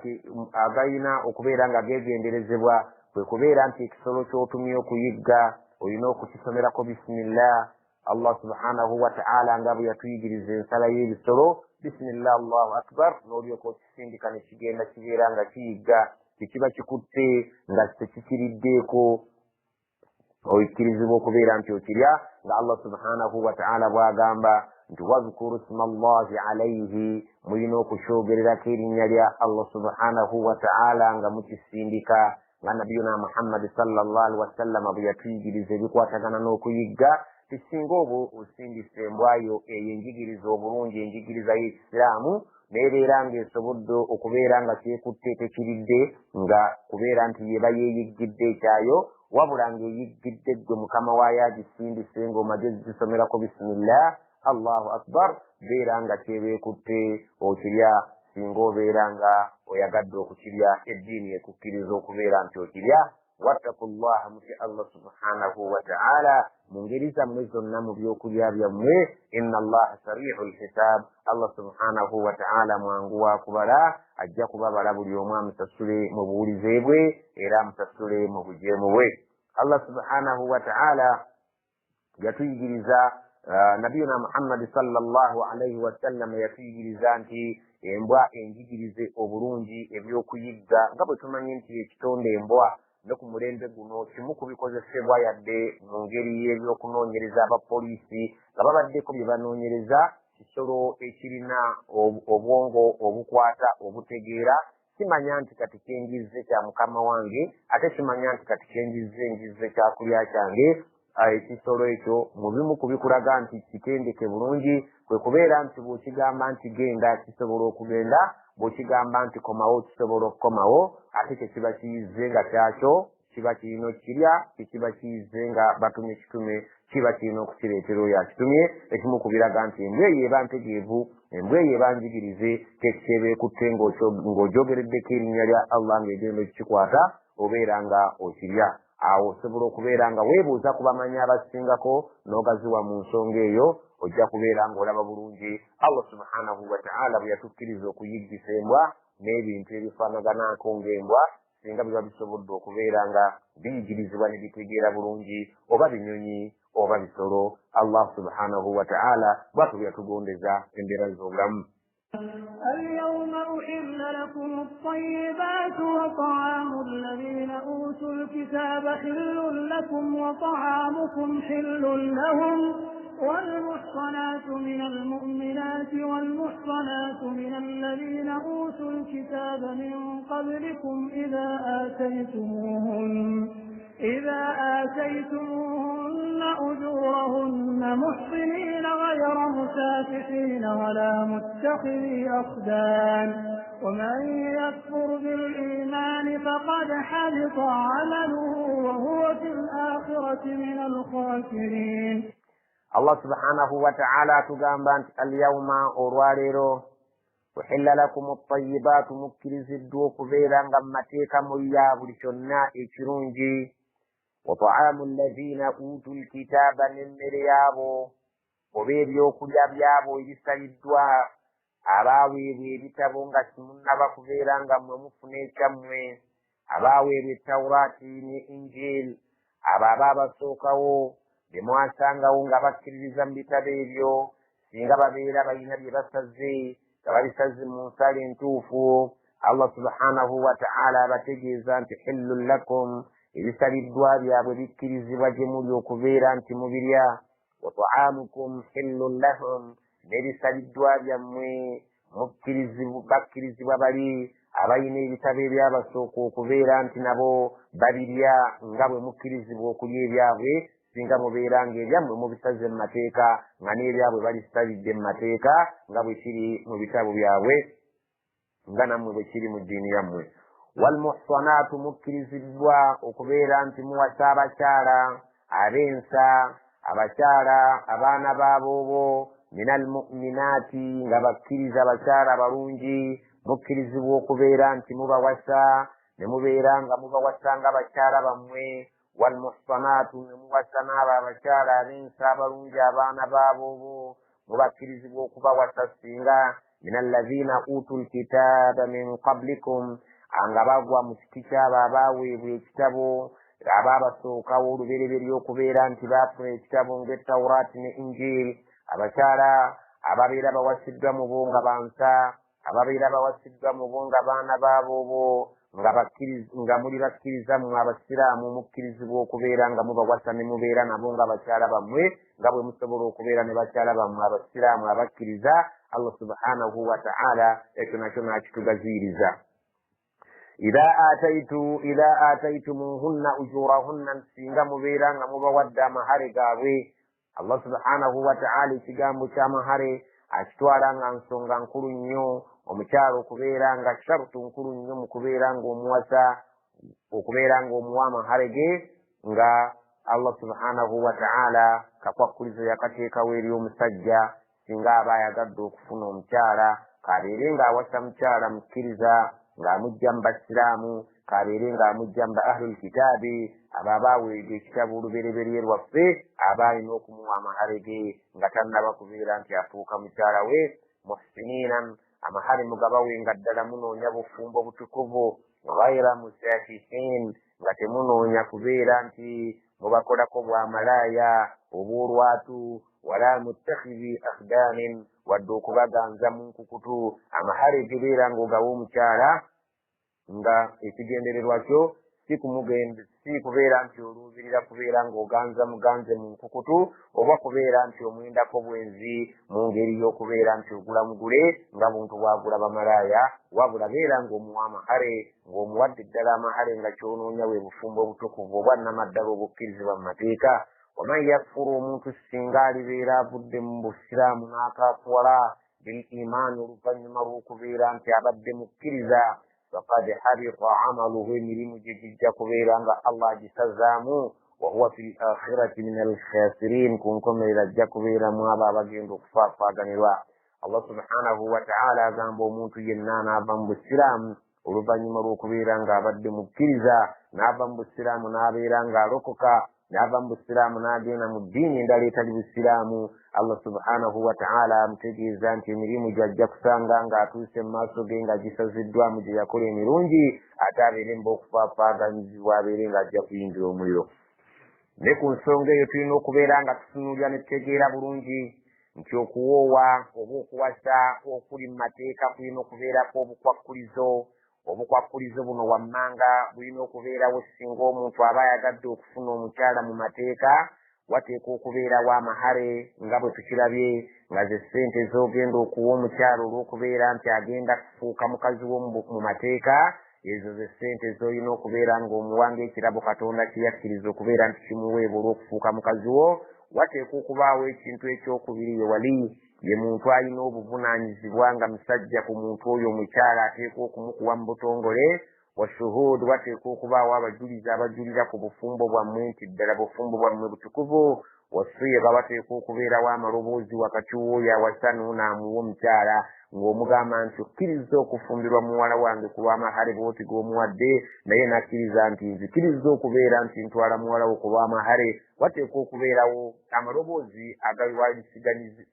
S3: agayina okubeera nga geegenderezebwa, kwe kubeera nti ekisolo ky'otumye okuyigga olina okukisomerako bisimillah. Allah subhanahu wa ta'ala nga bwe yatuyigiriza ensala y'ebisolo, bisimillah allahu akbar, n'olyoka okisindika ne kigenda kibeera nga kiyigga. Tekiba kikutte nga tekikiriddeeko, oyikkirizibwa okubeera nti okirya nga Allah subhanahu wa ta'ala bw'agamba nti wadhkuru isma Allahi alayhi, mulina okukyogorerako erinnya lya Allah subhanahu wa ta'ala nga mukisindika. Nga nabiyuna Muhammad sallallahu alaihi wasallam bwe yatuyigiriza ebikwatagana n'okuyigga, tisinga obo osindisa embwayo eyo enjigiriza obulungi, enjigiriza y'ekisiraamu, nebeera ng'esobodde okubeera nga kyekutte tekiridde, nga kubeera nti yeba yeeyiggidde ekyayo, wabula ng'eyiggidde ggwe mukama waayo agisindise ng'omaze zisomerako bisimillah allahu akbar, beera nga kyebeekutte okirya singa obeera nga oyagadde okukirya, eddiini ekukkiriza okubeera nti okirya. Wattaqullaha, mutya Allah subhanahu wa ta'ala mu ngeri zammwe zonna mu byokulya byammwe. Inna allaha sari'ul hisab, Allah subhanahu wa ta'ala mwangu wa kubala, ajja kubabala buli omu amusasule mu buwulize bwe era amusasule mu bujeemu bwe. Allah subhanahu wa ta'ala yatuyigiriza, nabiyuna Muhammad sallallahu alaihi wasallam yatuyigiriza nti embwa enjigirize obulungi ebyokuyigga, nga bwe tumanyi nti ekitonde embwa ne ku mulembe guno kimu ku bikozesebwa yadde mu ngeri y'ebyokunoonyereza abapoliisi nga babaddeko bye banoonyereza, kisolo ekirina obwongo obukwata obutegeera. Kimanya nti kati kyenjizze kya mukama wange, ate kimanya nti kati kyenjizze kyakulya kyange. Ekisolo ekyo mu bimu ku bikulaga nti kitendeke bulungi kwe kubeera nti bw'okigamba nti genda kisobola okugenda, bw'okigamba nti komawo kisobola okukomawo, ate tekiba kiyizze nga kyakyo, kiba kirina okukirya, tekiba kiyizze nga batumye kitume, kiba kirina okukireetera oyo akitumye. Ekimu ku biraga nti embwa eyo eba ntegeevu, embwa eyo eba njigirize, tekikyeba ekutte ng'ogyogereddeko erinnya lya Allah ng'egenda okikikwata, obeera nga okirya. Awo osobola okubeera nga weebuuza ku bamanyi abasingako n'ogaziwa mu nsonga eyo, ojja kubeera ng'olaba bulungi Allah subhanahu wa ta'ala bwe yatukkiriza okuyiggisa embwa n'ebintu ebifaanaganako ng'embwa, singa biba bisobodde okubeera nga biyigirizibwa ne bitegeera bulungi, oba binyonyi oba bisolo. Allah subhanahu wa ta'ala bw'atyo yatugondeza embeera z'obulamu.
S2: اليوم أحل لكم الطيبات وطعام الذين أوتوا الكتاب حل لكم وطعامكم حل لهم والمحصنات من المؤمنات والمحصنات من الذين أوتوا الكتاب من قبلكم إذا آتيتموهن أجورهن محصنين غير مسافحين ولا متخذي أخدان ومن يكفر بالإيمان فقد حبط عمله وهو في الآخرة من الخاسرين.
S3: Allah subhanahu wa ta'ala tugamba nti alyawma olwaleero uhilla lakum at-tayyibaatu mukkiriziddwa okubeera nga mmateeka mulya buli kyonna ekirungi, wa ta'aamu alladhiina uutul kitaaba n'emmere yaabo oba ebyokulya byabo ebisaliddwa abaaweebwa ebitabo nga simunnaba kubeera nga mmwe mufuna ekyammwe, abaaweebwa ettawuraati ne injil, abo abaabasookawo bye mwasangawo nga bakkiririza mu bitabo ebyo, singa babeera balina bye basaze nga babisaze mu nsala entuufu, Allah subhanahu wa ta'ala abategeeza nti hillun lakum, ebisaliddwa byabwe bikkirizibwa gye muli okubeera nti mubirya, wa ta'amukum hillun lahum, n'ebisaliddwa byammwe bakkirizibwa bali abalina ebitabo ebyabasooka okubeera nti nabo babirya nga bwe mukkirizibwa okulya ebyabwe, singa mubeera ng'ebyammwe mubisaze mu mateeka nga n'ebyabwe balisalidde mu mateeka nga bwe kiri mu bitabo byabwe, nga nammwe bwe kiri mu ddiini yammwe. Walmuhsanaatu mukkiriziddwa okubeera nti muwasa abakyala ab'ensa, abakyala abaana baaboobo, minal mu'minaati nga bakkiriza abakyala abalungi, mukkirizibwa okubeera nti mubawasa ne mubeera nga mubawasa nga abakyala bammwe. Walmuhsanaatu ne muwasa n'abo abakyala ab'ensa abalungi abaana baaboobo, mubakkirizibwa okubawasa singa min alladhiina uutul kitaaba min qablikum, nga bagwa mu kiti kyabo abaweebwa ekitabo abaabasookawo olubereberye okubeera nti baafuna ekitabo ng'ettawuraati ne injiri, abakyala ababeera bawasiddwa mu bo nga bansa, ababeera bawasiddwa mu bo nga baana baaboobo, nga muli bakkiriza mmwe abasiraamu mukkirizibwa okubeera nga mubawasa ne mubeera nabo nga bakyala bammwe nga bwe musobola okubeera ne bakyala bammwe abasiraamu abakkiriza. Allah subhanahu wa ta'ala ekyo nakyo n'akitugaziiriza. idha ataitumuhunna ujurahunna, singa mubeera nga mubawadde amahare gaabwe. Allah subhanahu wa ta'ala ekigambo ky'amahare akitwala nga nsonga nkulu nnyo, omukyalo okubeera nga sharutu nkulu nnyo mu kubeera ng'omuwasa, okubeera ng'omuwa amahare ge, nga Allah subhanahu wa ta'ala kakwakkulizo yakateekawo eri omusajja singa aba ayagadde okufuna omukyala, kabeere ng'awasa mukyala mukkiriza ng'amujja mu basiraamu, kabeere ng'amujja mu ahlul kitaabi abo abaaweebwa ekitabo olubereberye lwaffe, aba alina okumuwa amahare ge nga tannaba kubeera nti afuuka mukyala we. Muhsiniinan, amahare mugabawenga ddala munoonya bufumbo butukuvu, ghayra musafihin, nga temunoonya kubeera nti mubakolako bwamalaaya obw'olwatu, wala muttakhidhi akhdaanin, wadde okubaganza mu nkukutu. Amahare gebeera ng'ogawa omukyala nga ekigendererwa kyo si kubeera nti oluubirira kubeera ng'oganza muganze mu nkukutu, oba kubeera nti omwendako bwenzi mu ngeri y'okubeera nti ogula mugule nga buntu bwagula bamalaaya, wabula beera ng'omuwa amahare, ng'omuwadde ddala amahare nga kyonoonya bwe bufumbo obutukuvu obwannamaddala obukkirizibwa mu mateeka. Waman yakfuru, omuntu singa alibeera avudde mu busiraamu n'akaafuwala bil imaani oluvannyuma lw'okubeera nti abadde mukkiriza, faqad habita amaluhu, emirimu gye gijja kubeera nga Allah agisazaamu, wa huwa fil akhirati min al khasirin, ku nkomerero ajja kubeeramu abo abagenda okufaafaaganirwa. Allah subhanahu wa ta'ala agamba omuntu yenna n'ava mu busiraamu oluvannyuma lw'okubeera ng'abadde mukkiriza, n'ava mu busiraamu n'abeera ng'alokoka, n'ava mu busiraamu n'agenda mu ddiini endala etali busiraamu, Allah subhanahu wa ta'ala amutegeeza nti emirimu gy'ajja kusanga ng'atuuse mu maaso ge nga gisaziddwamu gye yakola emirungi, ate abeere mba okufaafaaganyizibwa, abeere ng'ajja kuyingira omuliro. Ne ku nsonga eyo tulina okubeera nga tutunuulira ne tutegeera bulungi nti okuwoowa oba okuwasa okuli mu mateeka kulina okubeerako obukwakkulizo. Obukwakkulizo buno wammanga bulina okubeerawo singa omuntu aba ayagadde okufuna omukyala mu mateeka, wateeka okubeerawo amahare nga bwe tukirabye, nga ze ssente z'ogenda okuwa omukyala olw'okubeera nti agenda kufuuka mukazi wo mu mateeka, ezo ze ssente z'olina okubeera ng'omuwanga ekirabo Katonda kye yakkiriza okubeera nti kimuweebwa olw'okufuuka mukazi wo. Wateeka okubaawo ekintu ekyokubiri, ye wali, ye muntu alina obuvunaanyizibwa nga musajja ku muntu oyo omukyala, ateeka okumukuwa mu butongole. Washuhud, wateeka okubaawo abajulizi abajulira ku bufumbo bwammwe nti ddala bufumbo bwammwe butukuvu. Wasiiga, wateeka okubeerawo amaloboozi wakati w'oyo awasa n'onaamuwa omukyala ng'omugamba nti okkiriza okufumbirwa muwala wange ku lw'amahare bw'oti g'omuwadde, naye nakkiriza nti nzikiriza okubeera nti ntwala muwala wo ku lw'amahare. Wateeka okubeerawo amaloboozi agaliwalisiganyizi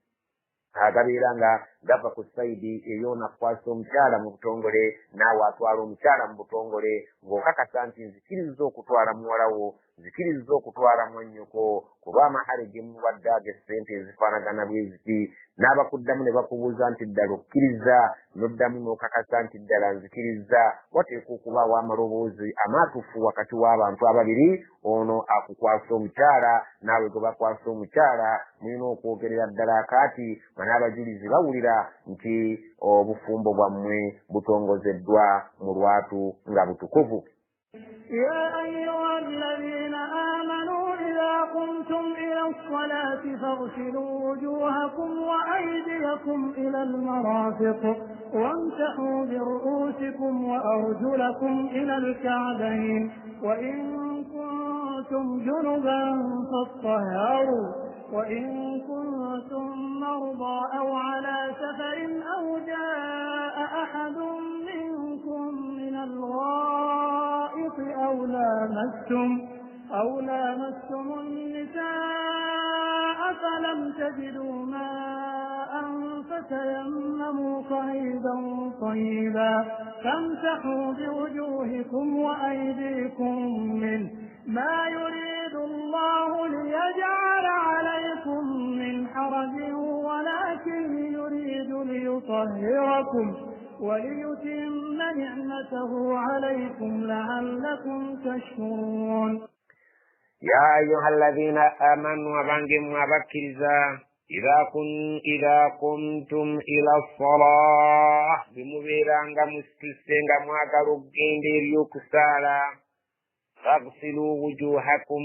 S3: agabeera nga gava ku sayidi ey'onakwasa omukyala mu butongole, naawe atwala omukyala mu butongole ng'okakasa nti nzikiriza okutwala muwala wo, nzikiriza okutwala mwannyoko ku lw'amahare ge muwadde ag'essente ezifaanagana bwe ziti. N'abakuddamu ne bakubuuza nti ddala okkiriza, n'oddamu n'okakasa nti ddala nzikiriza. Wateeka okubaawo amaloboozi amaatuufu wakati w'abantu ababiri, ono akukwasa omukyala naawe gwe bakwasa omukyala, mulina okwogerera ddala akaati nga n'abajulizi bawulira nti obufumbo bwammwe butongozeddwa mu lwatu nga butukuvu.
S2: يا أيها الذين آمنوا إذا قمتم إلى الصلاة فاغسلوا وجوهكم وأيديكم إلى المرافق وامسحوا برؤوسكم وأرجلكم إلى الكعبين وإن كنتم جنبا فاطهروا وإن كنتم مرضى أو على سفر أو جاء أحد منكم من الغائط أو لامستم النساء فلم تجدوا ماء ماء فتيمموا صعيدا طيبا فامسحوا بوجوهكم وأيديكم منه ما يريد الله ليجعل عليكم من حرج ولكن يريد ليطهركم وليتم نعمته عليكم لعلكم تشكرون.
S3: يا أيها الذين آمنوا وبنجم وبكرزا إذا قمتم إلى الصلاة بمبيرانغا مستسنغا مواغاروغين ديريو كسالا فاغسلوا وجوهكم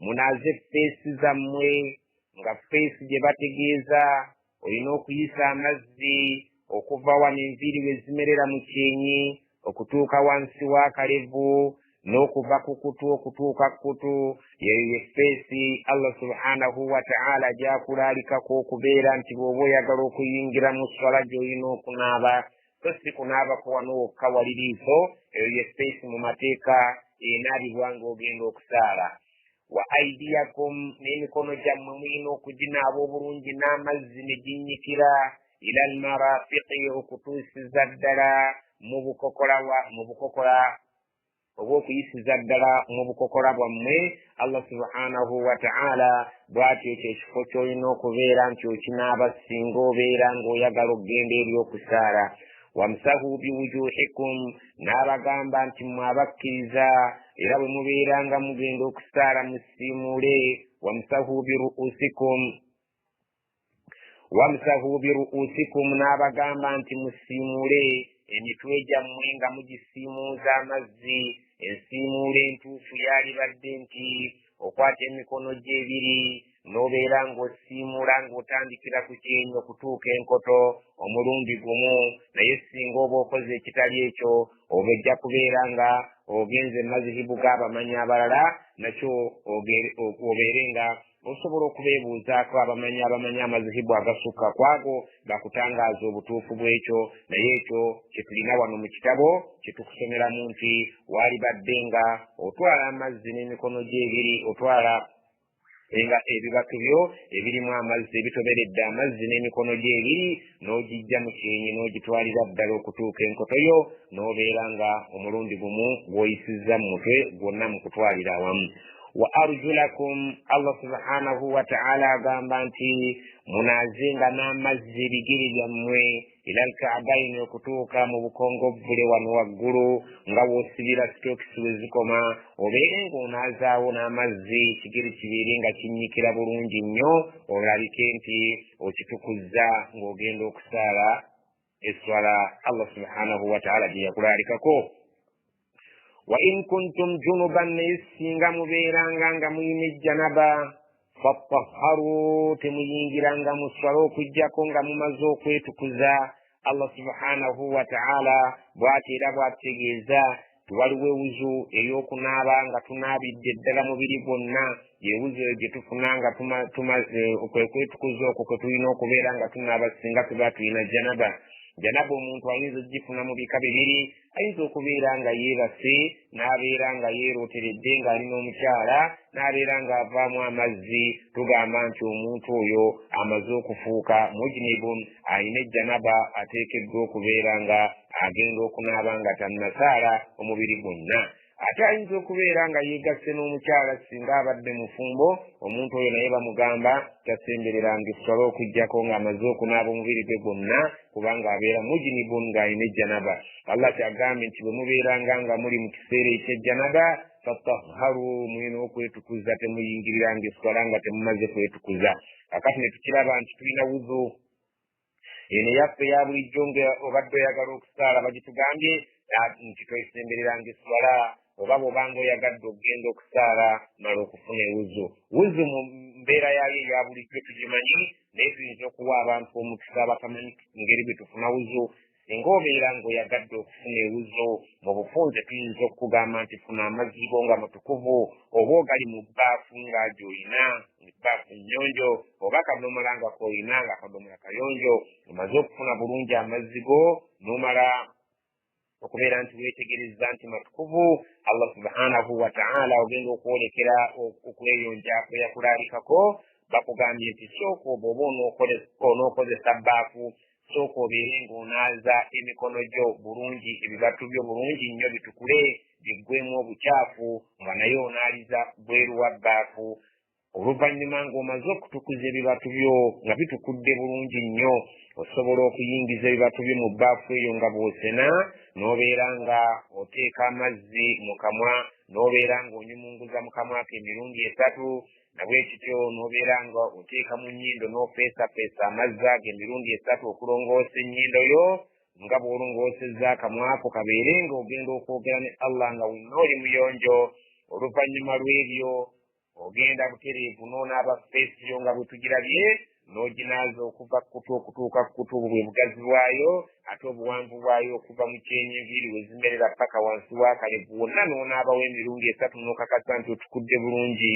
S3: منازف فيس زموي nga face gye bategeeza olina okuyisa amazzi okuva wano enviiri we zimerera mu kyenyi okutuuka wansi wa kalevu n'okuva ku kutu okutuuka kutu ye face Allah subhanahu wa ta'ala gyakulaalikako okubeera nti bw'oba oyagala okuyingira mu swala gy'olina okunaaba so si kunaabako wano wokka waliriiso eyo ye face mu mateeka enaabibwa ng'ogenda okusaala. Wa aidiyakum n'emikono gyammwe mulina okuginaaba obulungi n'amazzi ne ginnyikira ila almarafiqi okutuusiza ddala mu bukokola oba okuyisiza ddala mu bukokola bwammwe. Allah subhanahu wa ta'ala bw'atyo ekyo ekifo ky'olina okubeera nti okinaaba singa obeera ng'oyagala okugenda eri okusaala. Wamsahu biwujuhikum n'abagamba nti mmwe abakkiriza era bwe mubeera nga mugenda okusaala musiimuule. Wamsahu biru'usikum n'abagamba nti musiimuule emitwe gyammwe nga mugisiimuuza amazzi. Ensiimuule entuufu yalibadde nti okwata emikono gye ebiri n'obeera ng'osiimuula ng'otandikira ku kyenyi okutuuka enkoto omulundi gumu, naye singa oba okoze ekitali ekyo oba ejja kubeera nga ogenze mazihibu g'abamanyi abalala nakyo obeere nga osobola okubeebuuzaako abamanyi amazihibu agasukka kwago bakutangaaza obutuufu bw'ekyo. Naye ekyo kyetulina wano mu kitabo kyetukusomeramu nti walibadde nga otwala amazzi n'emikono gy'ebiri otwala nga ebibatu byo ebirimu amazzi ebitoberedde amazzi n'emikono gy'ebiri n'ogijja mu kyenyi n'ogitwalira ddala okutuuka enkoto yo n'obeera nga omulundi gumu gw'oyisizza mu mutwe gwonna mu kutwalira awamu. Wa arjulakum Allah subhanahu wa ta'ala agamba nti munaazenga n'amazzi ebigere byammwe ila alka'baini okutuuka mu bukongovvule wano waggulu nga w'osibira sitokisi we zikoma obeere ng'onaazaawo n'amazzi ekigere kibeere nga kinnyikira bulungi nnyo olabike nti okitukuzza ng'ogenda okusaala eswala Allah subhanahu wa ta'ala gye yakulaalikako. Wa in kuntum junuban singa mubeeranga nga muyina ejjanaba fatahharu temuyingiranga mu swala okuggyako nga mumaze okwetukuza. Allah subhanahu wa ta'ala bw'ati era bw'atutegeeza tuwaliwo ewuzu ey'okunaaba nga tunaabidde ddala mubiri gwonna yewuzu eyo gye tufuna nga okwetukuza okwo kwe tulina okubeera nga tunaaba singa tuba tulina janaba. Janaba omuntu ayinza ogifuna mu bika bibiri, ayinza okubeera nga yeebase n'abeera nga yeeroteredde ng'alina omukyala n'abeera ng'avaamu amazzi, tugamba nti omuntu oyo amaze okufuuka mujnibun, ayina ejjanaba ateekeddwa okubeera nga agenda okunaaba nga tannasaala omubiri gwonna. Ate ayinza okubeera nga yeegasse n'omukyala singa abadde mufumbo, omuntu oyo naye bamugamba tasembereranga eswala okuggyako ng'amaze okunaaba omubiri gwe gwonna kubanga abeera mujnibun ng'alina ejjanaba. Allah kyagambye nti bwe mubeeranga nga muli mu kiseera eky'ejjanaba fatahharu mulina okwetukuza temuyingiriranga eswala nga temumaze kwetukuza. Kakati ne tukiraba nti tulina wuzu eno yaffe ya bulijjo nga obadde oyagala okusaala bagitugambye nti twesembereranga eswala oba bw'obanga oyagadde okugenda okusaala mala okufuna ewuzu. Wuzu mu mbeera yayo eya bulijjo tugimanyi, naye tuyinza okuwa abantu omukisa abatamanyi ngeri bwe tufuna wuzu. Singa obeera ng'oyagadde okufuna ewuzu mu bufunze tuyinza okugamba nti funa amazzi go nga matukuvu, oba ogali mu bbaafu ng'agyoyina ebbaafu nnyonjo, oba akadomola nga koyina nga akadomola kayonjo. Omaze okufuna bulungi amazzi go n'omala okubeera nti weetegereza nti matukuvu, Allah subhanahu wa ta'ala ogenda okwolekera okweyonja kwe yakulaalikako bakugambye nti sooka oba onookozesa bbaafu sooka obeere ng'onaaza emikono gyo bulungi ebibatu byo bulungi nnyo bitukule biggwemu obukyafu nga naye onaaliza bweru wa bbaafu oluvannyuma ng'omaze okutukuza ebibatu byo nga bitukudde bulungi nnyo osobola okuyingiza ebibatu byo mu bbaafu eyo nga bw'osena n'obeera nga oteeka amazzi mu kamwa n'obeera ng'onyumunguza mu kamwa ke emirundi 3 nabwekityo n'obeera nga oteeka mu nnyindo n'ofeesafeesa amazzi ago emirundi 3 okulongoosa ennyindo yo nga bw'olongoosezza akamwa ako kabeere ng'ogenda okwogera ne Allah nga wenna oli muyonjo oluvannyuma lw'ebyo ogenda butereevu n'onaaba feesi yo nga bwe tugirabye n'oginaaza okuva kutu okutuuka kutu bwe bugazi bwayo ate obuwanvu bwayo okuva mu kyenyiviiri we zimerera paka wansi w'akalevu wonna n'onaabawo emirundi 3 n'okakasa nti otukudde bulungi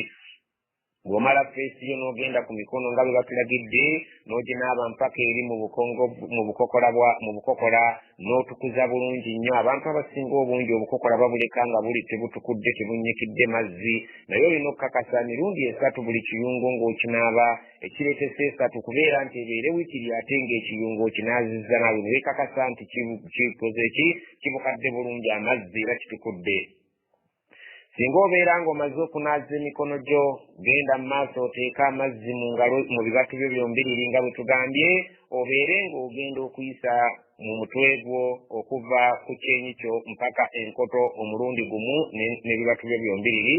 S3: ng'omala feesi yo n'ogenda ku mikono nga bwe batulagidde n'oginaaba mpaka eri mu bukokola n'otukuza bulungi nnyo abantu abasinga obungi obukokola babuleka nga buli tebutukudde tebunyikidde mazzi naye olina okukakasa mirundi 3 buli kiyungo ng'okinaaba ekireetesa 3 kubeera nti ebeere wiikiri ate ng'ekiyungo okinaazizza nawe ne weekakasa nti kikoze kibukadde bulungi amazzi era kitukudde. Singa obeera ng'omaze okunaaza emikono gyo genda mu maaso oteeka amazzi mu ngalo mu bibatu byo byombiriri nga bwe tugambye obeere ng'ogenda okuyisa mu mutwe gwo okuva ku kyenyi kyo mpaka enkoto omulundi gumu n'ebibatu byo byombiriri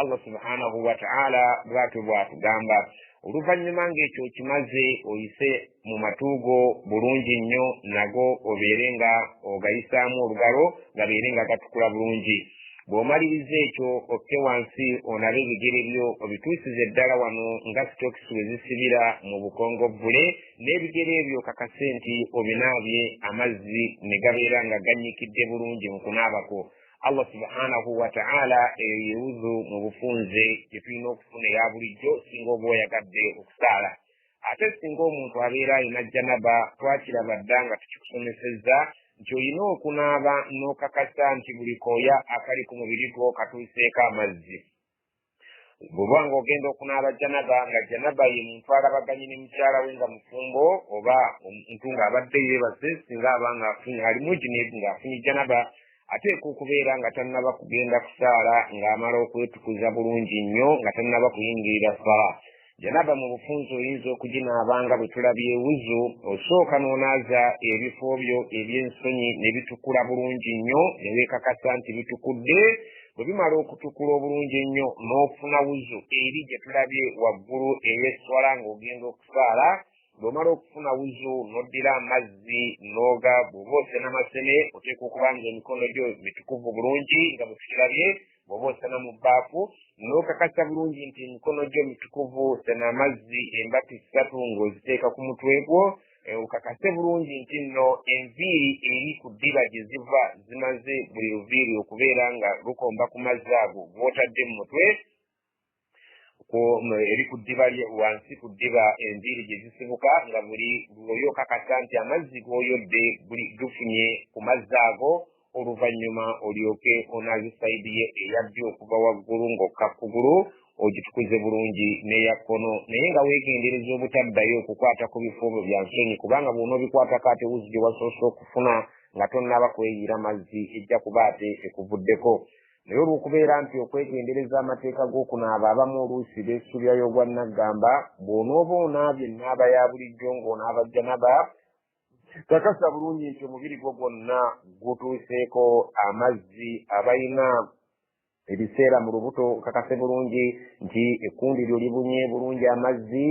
S3: Allah subhanahu wa ta'ala bw'atyo bw'atugamba oluvannyuma ng'ekyo okimaze oyise mu matuugo bulungi nnyo nago obeere nga ogayisaamu olugalo gabeere nga gatukula bulungi bw'omaliriza ekyo okke wansi onabe ebigere byo obituusize eddala wano nga sitokisi we zisibira mu bukongovvule n'ebigere ebyo kakase nti obinaabye amazzi ne gabeera nga ganyikidde bulungi mu kunaabako Allah subhanahu wa ta'ala eyewuzu mu bufunze gye tulina okufuna eya bulijjo singa oba oyagadde okusaala ate singa omuntu abeera alina janaba twakiraba dda nga tukikusomesezza nti olina okunaaba n'okakasa nti buli kooya akali ku mubiri gwo katuuseeko amazzi bw'oba ng'ogenda okunaaba janaba nga janaba ye muntu alabaganye ne mukyala we nga mufumbo oba omuntu ng'abadde yeebase singa aba ng'alimu gineebu ng'afunye janaba ateeka okubeera nga tannaba kugenda kusaala ng'amala okwetukuza bulungi nnyo nga tannaba kuyingirira sala janaba mu bufunzo oyinza okuginaabanga bwe tulabye ewuzu osooka n'onaaza ebifo byo eby'ensonyi ne bitukula bulungi nnyo ne weekakasa nti bitukudde bwe bimala okutukula obulungi ennyo n'ofuna wuzu eri gye tulabye waggulu ey'eswala ng'ogenda okusaala bw'omala okufuna wuzu n'oddira amazzi n'oga bw'oba osena masene oteeka okuba nga emikono gyo mitukuvu bulungi nga bwe tukirabye bw'oba osena mu bbaafu n'okakasa bulungi nti emikono gyo mitukuvu sena amazzi embatu 3 ng'oziteeka ku mutwe gwo okakase bulungi nti nno enviiri eri ku ddiba gye ziva zimaze buli luviiri okubeera nga lukomba ku mazzi ago gw'otadde mu mutwe eri ku ddiba wansi ku ddiba enviiri gye zisibuka nga buli lwoyo okakasa nti amazzi g'oyodde buli gufunye ku mazzi ago oluvannyuma olyoke onaaza sayidi ye eya ddyo okuva waggulu ng'okka kugulu ogitukuze bulungi n'eya kkono naye nga weegendereza obutaddayo okukwata ku bifo byo bya nsonyi kubanga bw'onoobikwatako ate wuzi gye wasoose okufuna nga tonnaba kweyiira mazzi ejja kuba ate ekuvuddeko naye olw'okubeera nti okwegendereza amateeka g'okunaaba abamu oluusi beesubyayo ogwa naggamba bw'onooba onaabye ennaaba ya bulijjo ng'onaaba janaba kakasa bulungi nti omubiri gwo gwonna gutuuseeko amazzi abalina ebiseera mu lubuto kakase bulungi nti ekkundi lyo libunye bulungi amazzi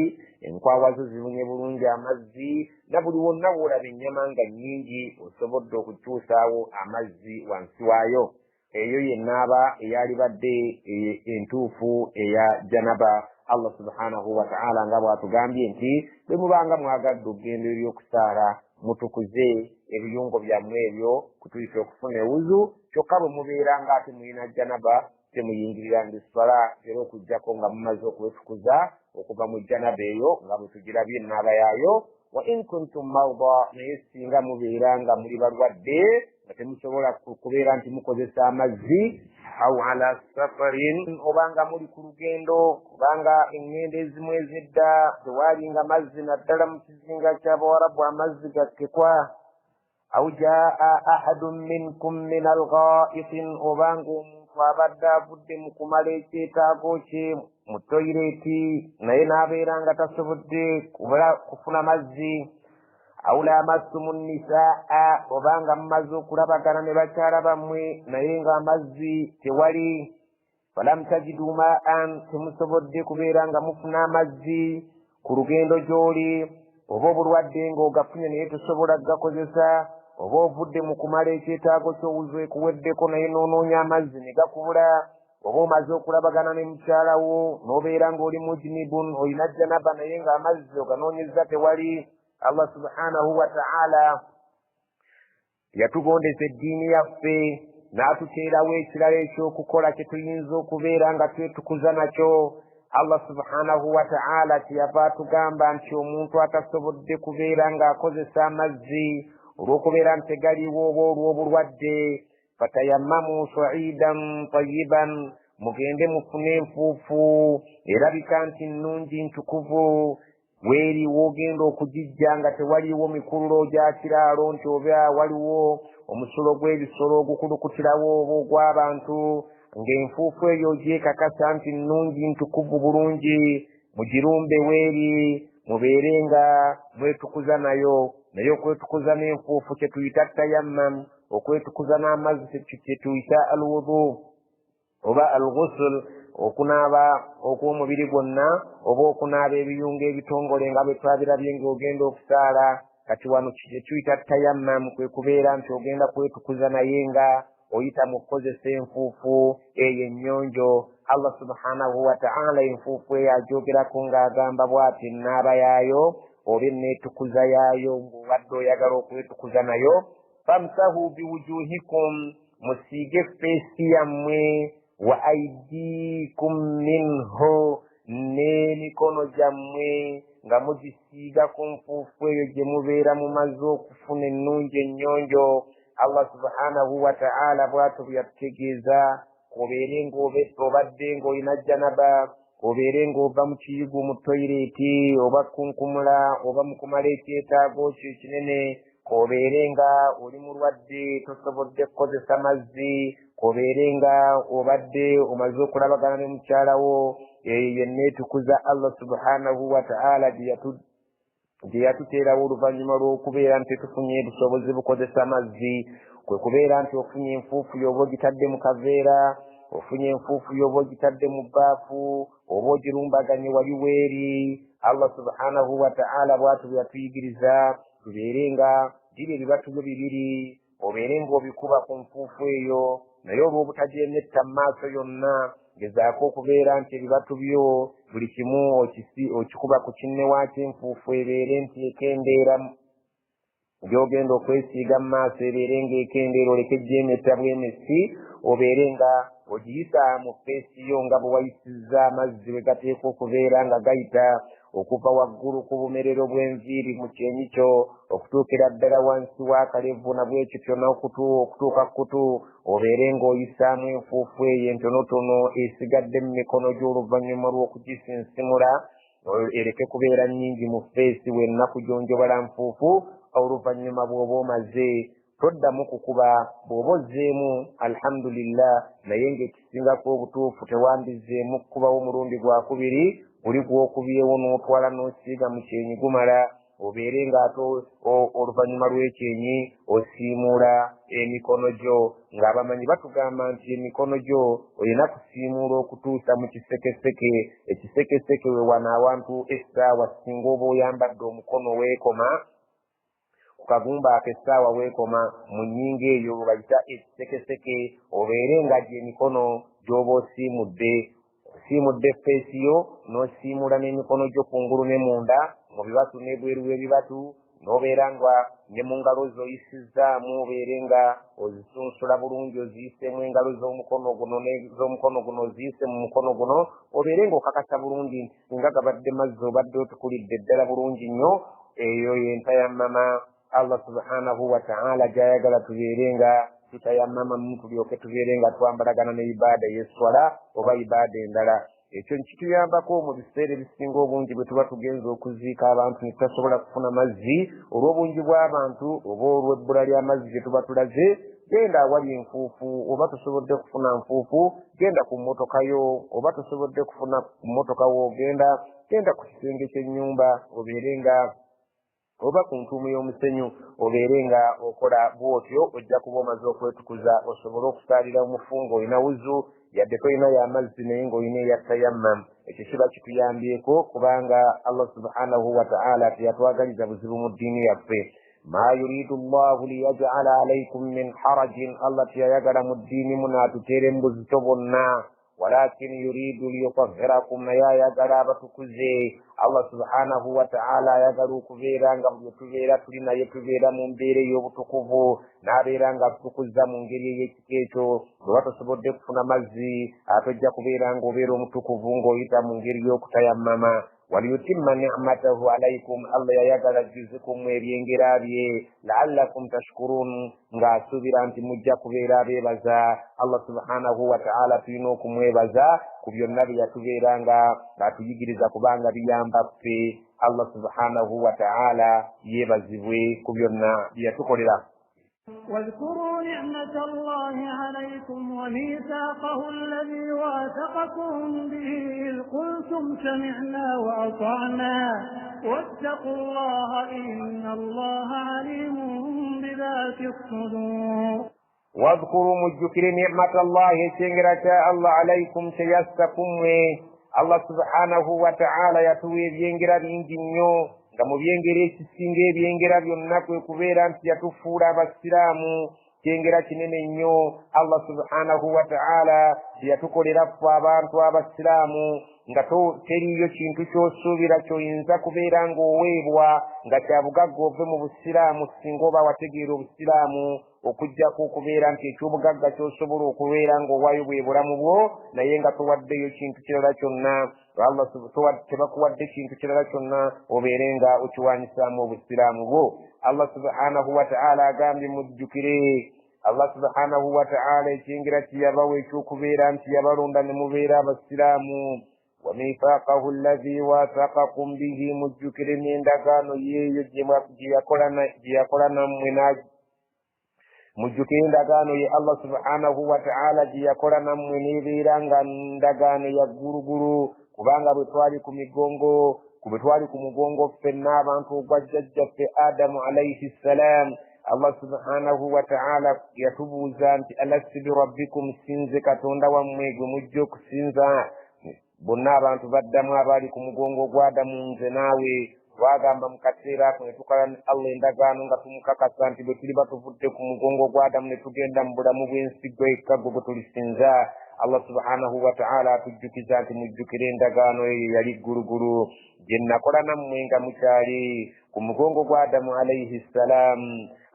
S3: enkwawa zo zibunye bulungi amazzi na buli wonna woolaba ennyama nga nnyingi osobodde okukyusaawo amazzi wansi waayo eyo yennaaba eyalibadde entuufu eya janaba Allah subhanahu wa ta'ala nga bw'atugambye nti bwe mubanga mwagadde okugenda eri okusaala mutukuze ebiyungo byammwe ebyo kutuyisa okufuna ewuzu kyokka bwe mubeera nga ate mulina janaba temuyingiriranga esswala era okuggyako nga mumaze okwetukuza okuva mu janaba eyo nga bwe tugirabye ennaaba yaayo wa in kuntum marda naye singa mubeera nga muli balwadde nga temusobola kubeera nti mukozesa amazzi aw ala safarin obanga muli ku lugendo kubanga engendo ezimu ezidda tewalinga mazzi naddala mu kizinga ky'abawarabu amazzi gakkekwa aw jaa ahadun minkum min alghaitin obanga omuntu abadde avudde mu kumala ekyetaago kye mu toyireti naye n'abeera nga tasobodde kufuna mazzi aw lamassumu nisaa obanga mumaze okulabagana ne bakyala bammwe naye nga amazzi tewali falam tajidu maan temusobodde kubeera nga mufuna amazzi ku lugendo gy'oli oba obulwadde ng'ogafunye naye tosobola gakozesa oba ovudde mu kumala ekyetaago ky'owuzo ekuweddeko naye n'onoonya amazzi ne gakubula oba omaze okulabagana ne mukyalawo n'obeera ng'oli mujinibun olina janaba naye nga amazzi oganoonyeza tewali. Allah subhanahu wa ta'ala yatugondesa eddiini yaffe n'atuteerawo ekirala ekyokukola kye tuyinza okubeera nga twetukuza nakyo. Allah subhanahu wa ta'ala kyeyava atugamba nti omuntu atasobodde kubeera ng'akozesa amazzi olw'okubeera nti tegaliwo oba olw'obulwadde fatayammamu sa'idan tayyiban mugende mufune enfuufu erabika nti nnungi ntukuvu weeri wogenda okugijja nga tewaliwo mikululo gya kiraalo nti oba waliwo omusulo gw'ebisolo ogukulukutirawo oba ogw'abantu ng'enfuufu eyo gyekakasa nti nnungi ntukuvu bulungi mugirumbe weeri mubeere nga mwetukuza nayo naye okwetukuza n'enfuufu kye tuyita tayammam okwetukuza n'amazzi kye tuyita alwudu oba alghusl okunaaba okw'omubiri gwonna oba okunaaba ebiyunga ebitongole nga bwe twabirabye ng'ogenda okusaala kati wano kye tuyita tayammam kwe kubeera nti ogenda kwetukuza naye nga oyita mu kukozesa enfuufu eyo ennyonjo. Allah subhanahu wa ta'ala enfuufu eyo agyogerako ng'agamba bw'ati ennaaba yaayo oba enneetukuza yaayo ng'obadde oyagala okwetukuza nayo famsahu biwujuhikum musiige feesi yammwe wa aidikum minhu n'emikono gyammwe nga mugisiiga ku nfuufu eyo gye mubeera mumaze okufuna ennungi ennyonjo. Allah subhanahu wa ta'ala bw'atyo byatutegeeza obeere ng'obadde ng'olina janaba obeere ng'ova mu kiyigo mu toyireti oba kunkumula oba mu kumala ekyetaago kyo ekinene kobeere nga oli mulwadde tosobodde kukozesa mazzi kobeere nga obadde omaze okulabagana ne mukyalawo yenneetukuza Allah subhanahu wa ta'ala gye yatuteerawo oluvannyuma lw'okubeera nti tufunye obusobozi bukozesa mazzi kwe kubeera nti ofunye enfuufu y'oba ogitadde mu kaveera ofunye enfuufu y'oba ogitadde mu bbaafu oba ogirumbaganye wali weeri. Allah subhanahu wa ta'ala bw'atyo byatuyigiriza tubeere nga biri ebibatu byo bibiri obeere ng'obikuba ku nfuufu eyo naye olw'obutagyemetta mu maaso yonna gezaako okubeera nti ebibatu byo buli kimu okikuba ku kinne waakyo enfuufu ebeere nti ekendeera gy'ogenda okwesiiga mu maaso ebeere ng'ekendeera oleke gyemetta bwemesi obeere nga ogiyisa mu feesi yo nga bwe wayisizza amazzi we gateekwa okubeera nga gayita okuva waggulu ku bumerero bw'enviiri mu kyenyi kyo okutuukira ddala wansi w'akalevu nabwekyo kyonna okutuuka ku kutu obeere ng'oyisaamu enfuufu eyo entonotono esigadde mu mikono gy'oluvannyuma lw'okugisinsimula ereke kubeera nnyingi mu feesi wennaku gyonjobala nfuufu oluvannyuma bw'oba omaze toddamu kukuba bw'oba ozzeemu alhamdulillah naye ng'ekisingako obutuufu tewandizeemu kukubawo omulundi gwakubiri buli gw'okubyewo n'otwala n'osiiga mu kyenyi gumala obeere ng'ate oluvannyuma lw'ekyenyi osiimuula emikono gyo ng'abamanyi batugamba nti emikono gyo olina kusiimuula okutuusa mu kisekeseke ekisekeseke we wano awantu essaawa singa oba oyambadde omukono weekoma kagumba akessaawa weekoma mu nnyinga eyo bayita ekisekeseke obeere nga gy'emikono gy'oba osiimudde feesi yo n'osiimula n'emikono gyo kungulu ne munda mu bibatu n'ebweru w'ebibatu n'obeera nga ne mu ngalo z'oyisizzaamu obeere nga ozisunsula bulungi oziyiseemu engalo z'omukono guno oziyise mu mukono guno obeere ng'okakasa bulungi nti singa gabadde mazzi obadde otukulidde ddala bulungi nnyo eyo yentayammama Allah subhanahu wa ta'ala gyayagala tubeere nga tutayammama tulyoke tubeere nga twambalagana ne ibaada y'eswala oba ibaada endala. Ekyo kituyambako mu biseera ebisinga obungi bwe tuba tugenza okuziika abantu ne tutasobola kufuna mazzi olw'obungi bw'abantu oba olw'ebbula ly'amazzi gye tuba tulaze. Genda awali enfuufu oba tosobodde kufuna nfuufu, genda ku mmotoka yo oba tosobodde kufuna ku mmotoka wo, genda ku kisenge ky'ennyumba obeere nga oba ku ntuumu y'omusenyu obeere nga okola bw'otyo. Ojja kuba omaze okwetukuza osobole okusaalira omufungo olina wuzu yadde tolina y'amazzi naye ng'olina eyattayammam. Ekyo kiba kituyambyeko kubanga Allah subhanahu wa ta'ala teyatwagaliza buzibu mu ddiini yaffe. Ma yuridu Allahu liyaj'ala alaykum min harajin, Allah teyayagala mu ddiini munaatuteere mu buzito bwonna, walakin yuridu liyutahhirakum, naye ayagala abatukuze. Allah subhanahu wa ta'ala ayagala okubeera nga buli tubeera tuli naye tubeera mu mbeera ey'obutukuvu, n'abeera nga atukuza mu ngeri ey'ekika ekyo. Bwe tosobodde kufuna mazzi ate ojja kubeera ng'obeera omutukuvu ng'oyita mu ngeri y'okutayammama. waliyutimma ni'matahu alaykum, Allah yayagala ajjuzekum ebyengera bye, la'allakum tashkurun, ng'asuubira nti mujja kubeera abeebaza. Allah subhanahu wa ta'ala tulina okumwebaza ku byonna bye yatubeeranga ng'atuyigiriza kubanga biyamba ffe. Allah subhanahu wa ta'ala yeebazibwe ku byonna bye yatukolera.
S2: واذكروا نعمة الله عليكم وميثاقه الذي واثقكم به إذ قلتم سمعنا وأطعنا واتقوا الله إن الله عليم بذات الصدور.
S3: واذكروا مجكر نعمة الله سنجرة الله عليكم سيستكم الله سبحانه وتعالى يتوي بينجرة بينجنيو nga mu byengera ekisinga ebyengera byonna kwe kubeera nti yatufuula abasiraamu kyengera kinene nnyo. Allah subhanahu wa ta'ala yatukolera ffe abantu abasiraamu nga teriyo kintu ky'osuubira ky'oyinza kubeera ng'oweebwa nga kya bugagga ove mu busiraamu singa oba wategeera obusiraamu, okujjako okubeera nti eky'obugagga ky'osobola okubeera ng'owaayo bwe bulamu bwo naye nga towaddeyo kintu kirala kyonna. Allah tebakuwadde kintu kirala kyonna obeere nga okiwanyisaamu obusiraamu bwo. Allah subhanahu wa ta'ala agambye mujjukire. Allah subhanahu wa ta'ala ekyengera kyeyabawa ekyokubeera nti yabalonda ne mubeera abasiraamu. wa mithaqahu alladhi wathaqakum bihi, mujjukire n'endagaano yeeyo gye yakola nammwe mujjukire endagaano ye Allah subhanahu wa ta'ala gye yakola nammwe n'ebeera nga ndagaano ya ggulugulu, kubanga bwe twali ku mugongo ffenna abantu ogwa jjajjaffe Adamu alayhi salaam, Allah subhanahu wa ta'ala yatubuuza nti alastu bi rabbikum, sinze katonda wammwe gwe mujja okusinza. Bonna abantu baddamu abaali ku mugongo gwa Adamu nze naawe twagamba mu kaseera ako ne tukola Allah endagaano nga tumukakasa nti bwe tuliba tuvudde ku mugongo gwa Adamu ne tugenda mu bulamu bw'ensi gwekka gwe tulisinza. Allah subhanahu wa ta'ala atujjukiza nti mujjukire endagaano eyo yali ggulugulu gye nakola nammwe nga mukyali ku mugongo gwa Adamu alayhi salaam.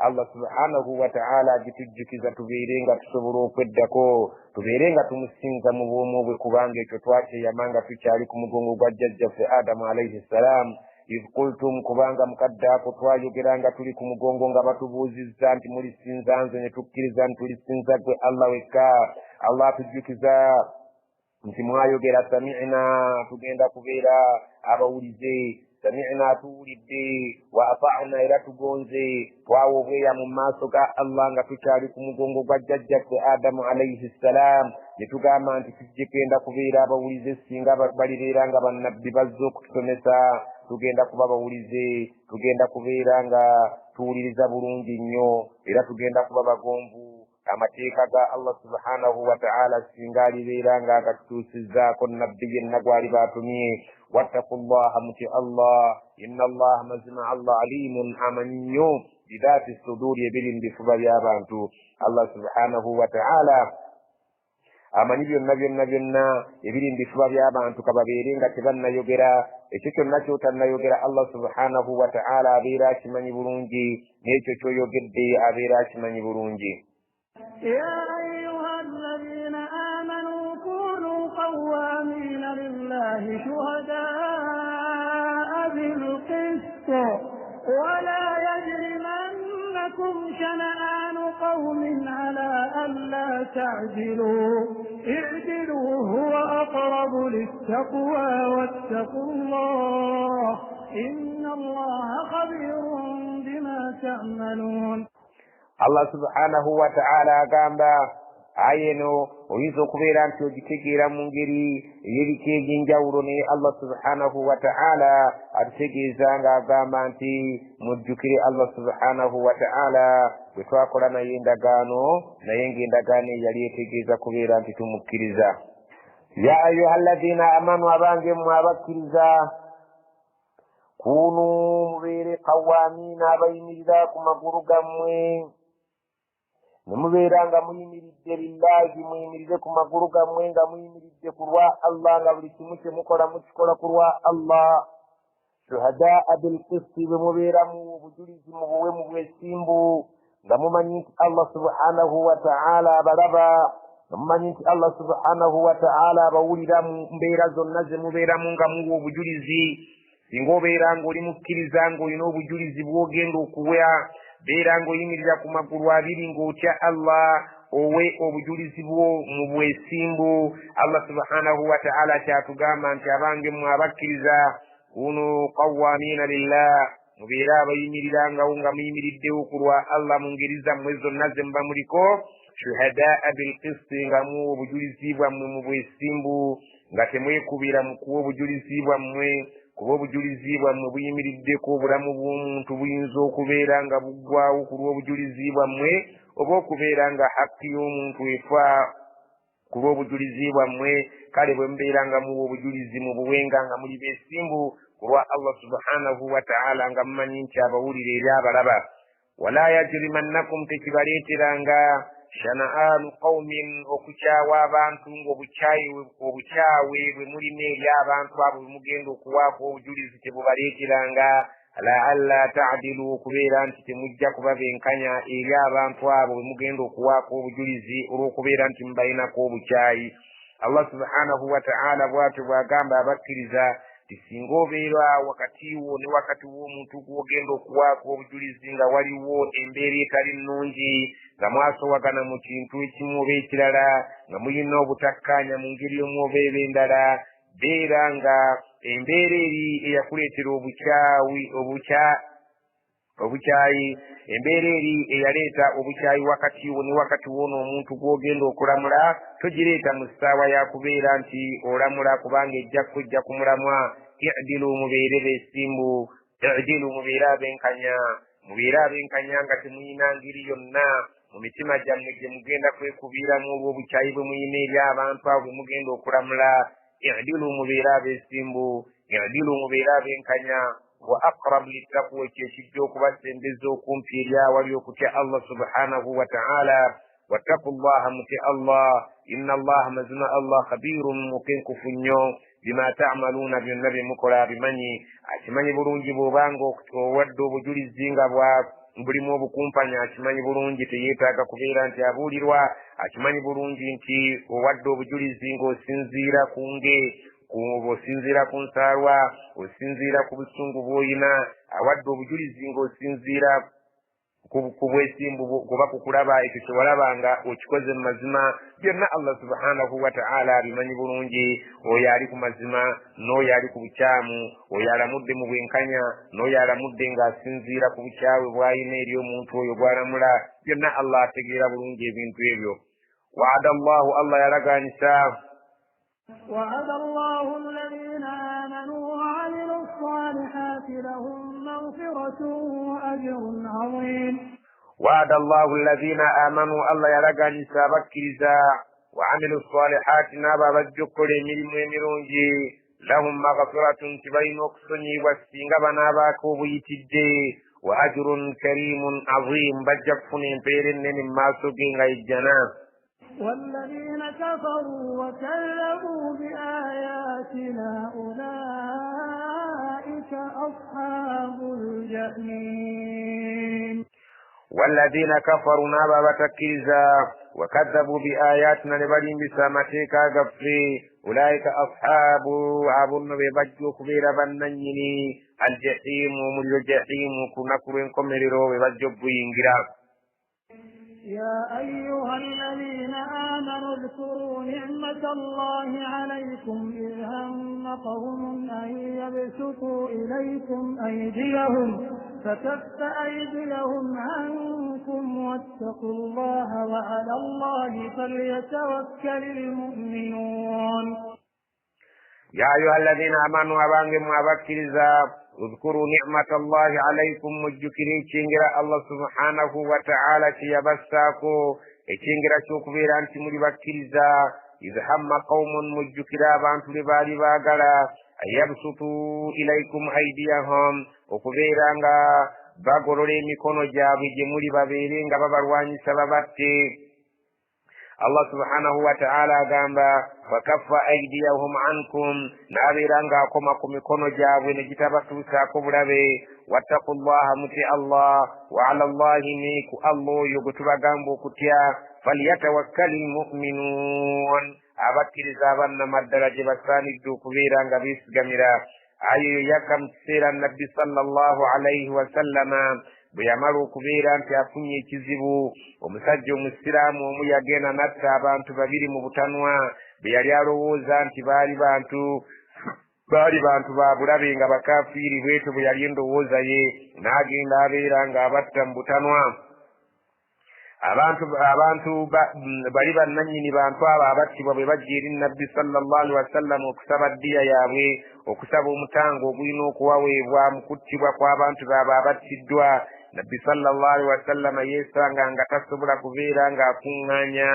S3: Allah subhanahu wa ta'ala agitujjukiza tubeere nga tusobola okweddako, tubeere nga tumusinza mu bwomu bwe, kubanga ekyo twakyeyama nga tukyali ku mugongo gwa jjajjaffe Adamu alayhi salaam. Idh qultum, kubanga mukadde ako twayogera nga tuli ku mugongo nga batubuuzizza nti mulisinza nze, ne tukkiriza nti tulisinza gwe Allah wekka. Allah atujjukiza nti mwayogera sami'na, tugenda kubeera abawulize. Sami'na, tuwulidde. Wa ata'na, era tugonze. Twawa obweya mu maaso ga Allah nga tukyali ku mugongo gwa jjajjaffe Adamu alayhi salaam, ne tugamba nti tujje kenda kubeera abawulize singa balibeera nga bannabbi bazze okutusomesa. Tugenda kuba bawulize, tugenda kubeera nga tuwuliriza bulungi nnyo, era tugenda kuba bagonvu. Amateeka ga Allah subhanahu wa ta'ala singa alibeera nga agatutuusizzaako nabbi yenna gwali baatumye. Wattaqullaha, muti Allah, inna Allah, mazima Allah, alimun, amanyi nnyo bidaati suduuri, ebiri mu bifuba by'abantu. Allah subhanahu wa ta'ala amanyi byonna ebiri mu bifuba by'abantu, kababeere nga tebannayogera. Ekyo kyonna ky'otannayogera Allah subhanahu wa ta'ala abeera akimanyi bulungi, n'ekyo ky'oyogedde abeera akimanyi bulungi.
S2: يا أيها الذين آمنوا كونوا قوامين لله شهداء بالقسط ولا يجرمنكم شنآن قوم على ألا تعدلوا اعدلوا هو أقرب للتقوى واتقوا الله إن الله خبير بما تعملون.
S3: الله سبحانه وتعالى قام ayeno oyizo kubeera nti ogitegeera mu ngeri ey'ebika eby'enjawulo naye Allah subhanahu wa ta'ala atutegeeza ng'agamba nti mujjukire Allah subhanahu wa ta'ala bwe twakola naye endagaano naye ng'endagaano yali etegeeza kubeera nti tumukkiriza. Ya ayuha alladhina amanu, abange mmwe abakkiriza, kunu mubeere qawwaamiina, abayimirira ku magulu gammwe, nemubeera nga muyimiridde lillahi, muyimirire ku magulu gammwe nga muyimiridde ku lwa Allah, nga buli kimu kye mukola mukikola ku lwa Allah. Shuhadaa bilqisti, bwe mubeera mu bujulizi mu buwe mu bwesimbu, nga mumanyi nti Allah subhanahu wa ta'ala abalaba, nga mumanyi nti Allah subhanahu wa ta'ala abawulira mu mbeera zonna ze mubeeramu nga muwa obujulizi. Singa obeera ng'oli mukkiriza ng'olina obujulizi bw'ogenda okuwa, beera ng'oyimirira ku magulu abiri ng'otya Allah, owe obujulizi bwo mu bwesimbu. Allah subhanahu wa ta'ala kyatugamba nti abange mmwe abakkiriza, kunu qawwaamiina lillah, mubeera abayimiriranga nga muyimiriddewo ku lwa Allah mu ngeri zammwe zonna ze muba muliko. Shuhadaa bilqisti, nga muwa obujulizi bwammwe mu bwesimbu, nga temwekubira mu kuwa obujulizi bwammwe, kuba obujulizi bwammwe buyimiriddeko obulamu bw'omuntu buyinza okubeera nga buggwawo ku lw'obujulizi bwammwe, oba okubeera nga hakki y'omuntu efa ku lw'obujulizi bwammwe. Kale bwe mubeera nga muwa obujulizi mu buwenga nga muli beesimbu ku lwa Allah subhanahu wa ta'ala, nga mumanyi nti abawulira eri abalaba. Wala yajrimannakum, tekibaleeteranga shana'aanu qawmin, okukyawa abantu ng'obukyawe bwe mulina eri abantu abo bwe mugenda okuwaako obujulizi tebubaleeteranga ala alla ta'dilu, okubeera nti temujja kubabenkanya eri abantu abo bwe mugenda okuwaako obujulizi olw'okubeera nti mubalinako obukyayi. Allah subhanahu wa ta'ala bw'atyo bw'agamba abakkiriza ti singa obeera wakati wo ne wakati w'omuntu gw'ogenda okuwaako obujulizi nga waliwo embeera etali nnungi, nga mwasowagana mu kintu ekimu oba ekirala, nga mulina obutakkaanya mu ngeri omu oba endala, beera nga embeera eri eyakuleetera obukyayi, embeera eri eyaleeta obukyayi wakati wo ne wakati w'ono omuntu gw'ogenda okulamula, togireeta mu ssaawa ya kubeera nti olamula, kubanga ejja kujja kumulamwa. I'dilu, mubeere beesimbu, i'dilu, mubeere abenkanya nga temuyina ngeri yonna mu mitima gyammwe gye mugenda kwekubiiramu olw'obukyayi bwe muyina eri abantu abo bwe mugenda okulamula. I'dilu, mubeere abeesimbu, i'dilu, mubeere abenkanya. Wa aqrab littaqwa, ekyo ekijja okubasembeza okumpi eri awali okutya Allah subhanahu wa ta'ala. Wattaqullaha, mutya Allah, inna Allah, mazima Allah, khabirun, mukenkufu nnyo bima ta'maluuna, byonna bye mukola abimanyi. Akimanyi bulungi bw'obanga owadde obujulizi nga bulimu obukumpanya, akimanyi bulungi, teyeetaaga kubeera nti abuulirwa. Akimanyi bulungi nti owadde obujulizi ng'osinziira ku nge, osinziira ku nsaalwa, osinziira ku busungu bw'olina. Awadde obujulizi ng'osinziira ku bwesimbu kuba kukulaba ekyo kye walabanga okikoze mu mazima. Byonna Allah subhanahu wa ta'ala abimanyi bulungi. Oyo ali ku mazima n'oyo ali ku bukyamu, oyo alamudde mu bwenkanya n'oyo alamudde ng'asinziira ku bukyawe bw'alina eri omuntu oyo gw'alamula. Byonna Allah ategeera bulungi ebintu ebyo. Wa'ada Allahu, Allah yalagaanisa,
S2: وعد الله الذين آمنوا وعملوا الصالحات لهم مغفرة وأجر عظيم.
S3: وعد الله الذين آمنوا، الله يلقانيسا بكريزا وعملوا الصالحات نابا بجكل ملم ومرونجي لهم مغفرة تبين اقصني والسنغ بنابا كوبيتدي وأجر كريم عظيم بجكفني بيرن مما سقين الجنة.
S2: والذين كفروا وكذبوا بآياتنا أولئك أصحاب الجحيم.
S3: والذين كفروا نابا بتكيزا وكذبوا بآياتنا لبلين بسامتك غفري أولئك أصحاب عبن ببجو كبير بننيني الجحيم ومليو الجحيم كنكرين كمريرو ببجو بينجرا.
S2: يا أيها الذين آمنوا اذكروا نعمة الله عليكم إذ هم قوم أن يبسطوا إليكم أيديهم فكف أيديهم عنكم واتقوا الله وعلى الله فليتوكل المؤمنون.
S3: يا أيها الذين آمنوا أبانهم وأبكرزا اذكروا نعمة الله عليكم مجكري تشنجر الله سبحانه وتعالى تيبساكو تشنجر شكبير أنت مجبكرزا إذ هم قوم مجكرا بانت لبالي باغلا يبسطوا إليكم أيديهم وكبيرانغا bagorole mikono jabu je muri baberenga babarwanyi sababate. Allah subhanahu wa ta'ala gamba wakaffa aydiyahum ankum nabiranga koma ku mikono jabu ne gitabatusa ko bulabe wattaqullaha muti Allah wa ala Allahi miku Allah yugutuba gambo kutya falyatawakkalul mu'minun abakiriza abanna madaraje basani du kubiranga bisgamira ayo yakam sira nabbi sallallahu alayhi wa sallama buyamaru kubira nti afunye ikizibu omusajja omusiramu omu yagenda natta abantu babiri mu butanwa beyali alowooza nti baali bantu babulabe nga bakafiri bweto bwe yali endowooza ye n'agenda abeera ng'abatta mu butanwa. abantu bali bannannyini bantu abo abattibwa bwe bajja eri nabbi sallallahu alaihi wasallam okusaba ddiya yaabwe okusaba omutango ogulina okuwaweebwa mu kuttibwa kw'abantu baabwe abattiddwa. nabbi sallallahu alaihi wasallam yeesanga nga tasobola kubeera ng'akuŋŋaanya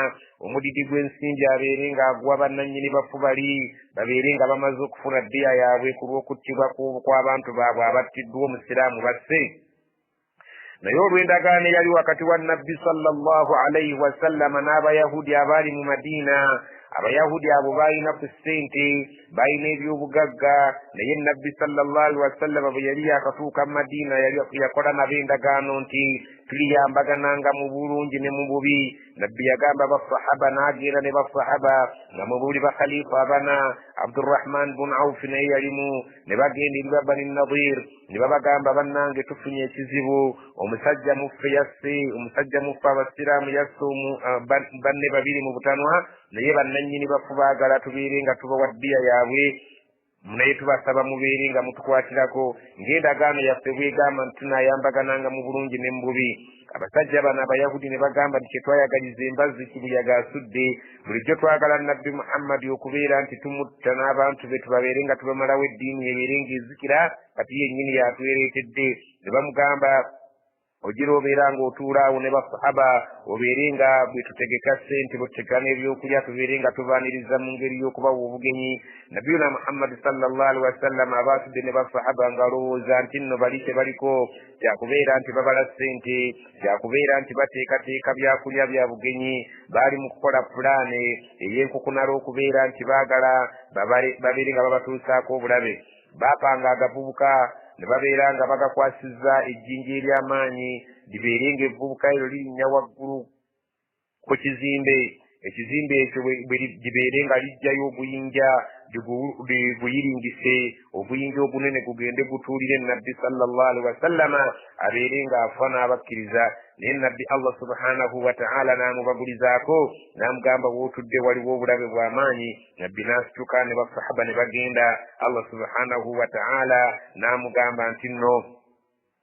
S3: omudidi gw'ensimbi abeere ng'aguwa bannannyini bafu bali babeere nga bamaze okufuna ddiya yaabwe ku lw'okuttibwa kw'abantu baabwe abattiddwa omusiraamu basse. naye olw'endagaano eyali wakati wa nabbi sallallahu alaihi wasallama n'abayahudi abaali mu Madiina, abayahudi abo balina ku ssente, balina ebyobugagga, naye nabbi sallallahu alaihi wasallama bwe yali yakatuuka mu Madiina yakola nabo endagaano nti tuliyambagananga mu bulungi ne mu bubi. nabbi yagamba basahaba, n'agenda ne basahaba nga mu buli bakhalifa abana Abdurrahman bun Auf naye yalimu, ne bagenda eri Bani Nadir ne babagamba bannange tufunye ekizibu, omusajja muffe yasse, omusajja muffe abasiraamu yasse banne babiri mu butanwa, naye bannannyini bafu baagala tubeere nga tubawa ddiya yaabwe, naye tubasaba mubeere nga mutukwatirako ng'endagaano yaffe bwegamba nti tunaayambagananga mu bulungi ne mu bubi. abasajja bano abayahudi ne bagamba nti kyetwayagaliza embazzi kibuyaga asudde, bulijjo twagala nabbi Muhammadi okubeera nti tumutta n'abantu be tubabeere nga tubamalawo eddiini ebeere ng'ezikira, kati yennyini yatwereetedde. ne bamugamba ogira obeera ng'otuula awo ne basahaba obeere nga bwe tutegeka ssente bwetutegeka n'ebyokulya tubeere nga tubaaniriza mu ngeri y'okubawa obugenyi. nabiyuna Muhammadi sallallahu alaihi wasallam abaatudde ne basahaba ng'alowooza nti nno bali tebaliko kyakubeera nti babala ssente, kyakubeera nti bateekateeka byakulya bya bugenyi, baali mu kukola pulaane ey'enkukunala okubeera nti baagala babeere nga babatuusaako obulabe. baapanga agavubuka ne babeera nga bagakwasizza ejjinja ery'amaanyi libeere ng'evvubuka eryo lirinnya waggulu ku kizimbe. ekizimbe ekyo libeere nga lijjayo obuyinja buyiringise, obuyinja obunene gugende gutuulire nabbi sallallahu alaihi wasallama abeere ng'afa n'abakkiriza. naye nabbi Allah subhanahu wa ta'ala n'amubagulizaako n'amugamba wootudde waliwo obulabe bw'amaanyi. nabbi n'asituka ne basahaba ne bagenda. Allah subhanahu wa ta'ala n'amugamba nti nno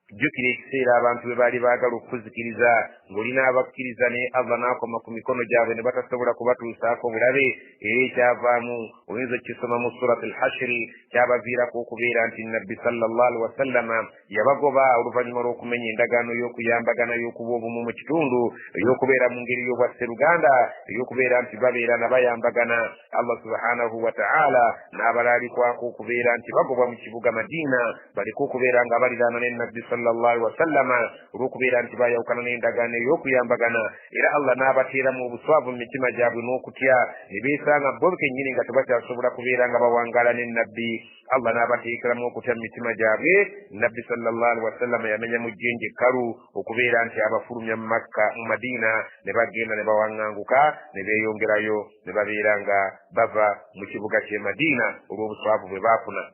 S3: jjukira ekiseera abantu bwe baali baagala okukuzikiriza ng'olina abakkiriza, naye Allah n'akoma ku mikono gyabwe ne batasobola kubatuusaako bulabe. era ekyavaamu oyinza okukisoma mu surat al-Hashri, kyabaviirako okubeera nti nabbi sallallahu alaihi wasallama yabagoba oluvannyuma lw'okumenya endagaano y'okuyambagana y'okuba obumu mu kitundu, ey'okubeera mu ngeri y'obwasseruganda, ey'okubeera nti babeera na bayambagana. Allah subhanahu wa ta'ala n'abalalikwako okubeera nti bagobwa mu kibuga Madiina baliko okubeera nga baliraana ne nabbi sallallahu alaihi wasallama olw'okubeera nti bayawukana n'endagaano ey'okuyambagana. era Allah n'abateeramu obuswavu mu mitima gyabwe n'okutya, ne beesanga bo kennyini nga tebakyasobola kubeera nga bawangaala ne nabbi. Allah n'abateekeramu okutya mu mitima gyabwe. nabbi sallallahu alaihi wasallama yamenya mu jjenje ekkalu okubeera nti abafulumya mu Makka mu Madiina ne bagenda ne bawaŋŋanguka ne beeyongerayo ne babeera nga bava mu kibuga ky'e Madiina olw'obuswavu bwe baafuna.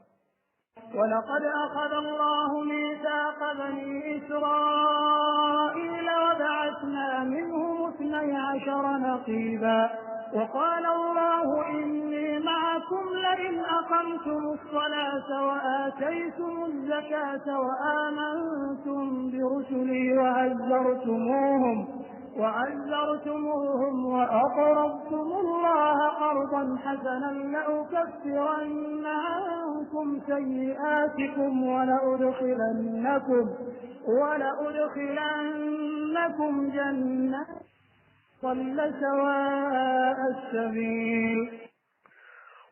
S2: ولقد أخذ الله ميثاق بني إسرائيل وبعثنا منهم أكثر نقيبا وقال الله إني معكم لئن أقمتم الصلاة وآتيتم الزكاة وآمنتم برسلي وعزرتموهم وأقرضتم الله قرضا حسنا لأكفرن عنكم سيئاتكم ولأدخلنكم جنات ضل سواء السبيل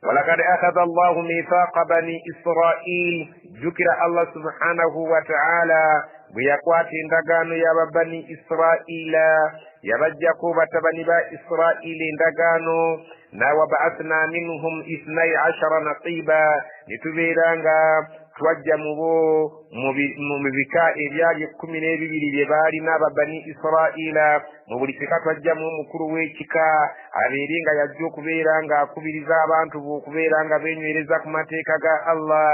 S3: ولقد أخذ الله ميثاق بني إسرائيل ذكر الله سبحانه وتعالى بيقواتي ndagaano yaba bani Israila yabajjako batabani ba Israili ndagaano na wabaathna minhum 12 naqiba nitubeeranga twajja mubo mu bika ebyali 12 bye baali n'aba bani Israila mu buli kika twajjamu omukulu w'ekika abeerenga yajja okubeera nga akubiriza abantu be okubeera nga beenywereza ku mateeka ga Allah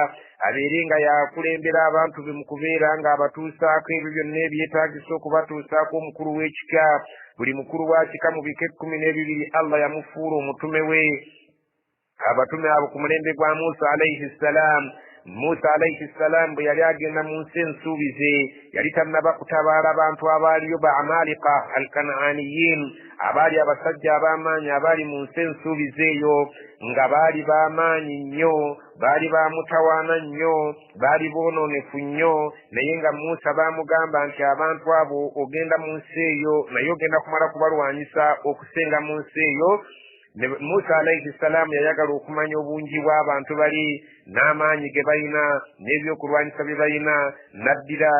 S3: abeerenga yakulembera abantu be mu kubeera nga abatuusaako ebyo byonna ebyetaagisa okubatuusaako omukulu w'ekika buli mukulu wa kika mu bika 12 Allah yamufuula omutume we abatume abo ku mulembe gwa Musa alayhi salam bwe yali agenda mu nsi ensuubize yali tannaba kutabaala abantu abaaliyo ba Amalika al-Kanaaniyin abaali abasajja ab'amaanyi abaali mu nsi ensuubize eyo nga baali b'amaanyi nnyo baali bamutawaana nnyo baali boonoonefu nnyo naye nga Musa baamugamba nti abantu abo ogenda mu nsi eyo naye ogenda kumala kubalwanyisa okusenga mu nsi eyo. Musa alayhi salam yayagala okumanya obungi bw'abantu bali n'amaanyi ge balina n'ebyokulwanyisa bye balina n'addira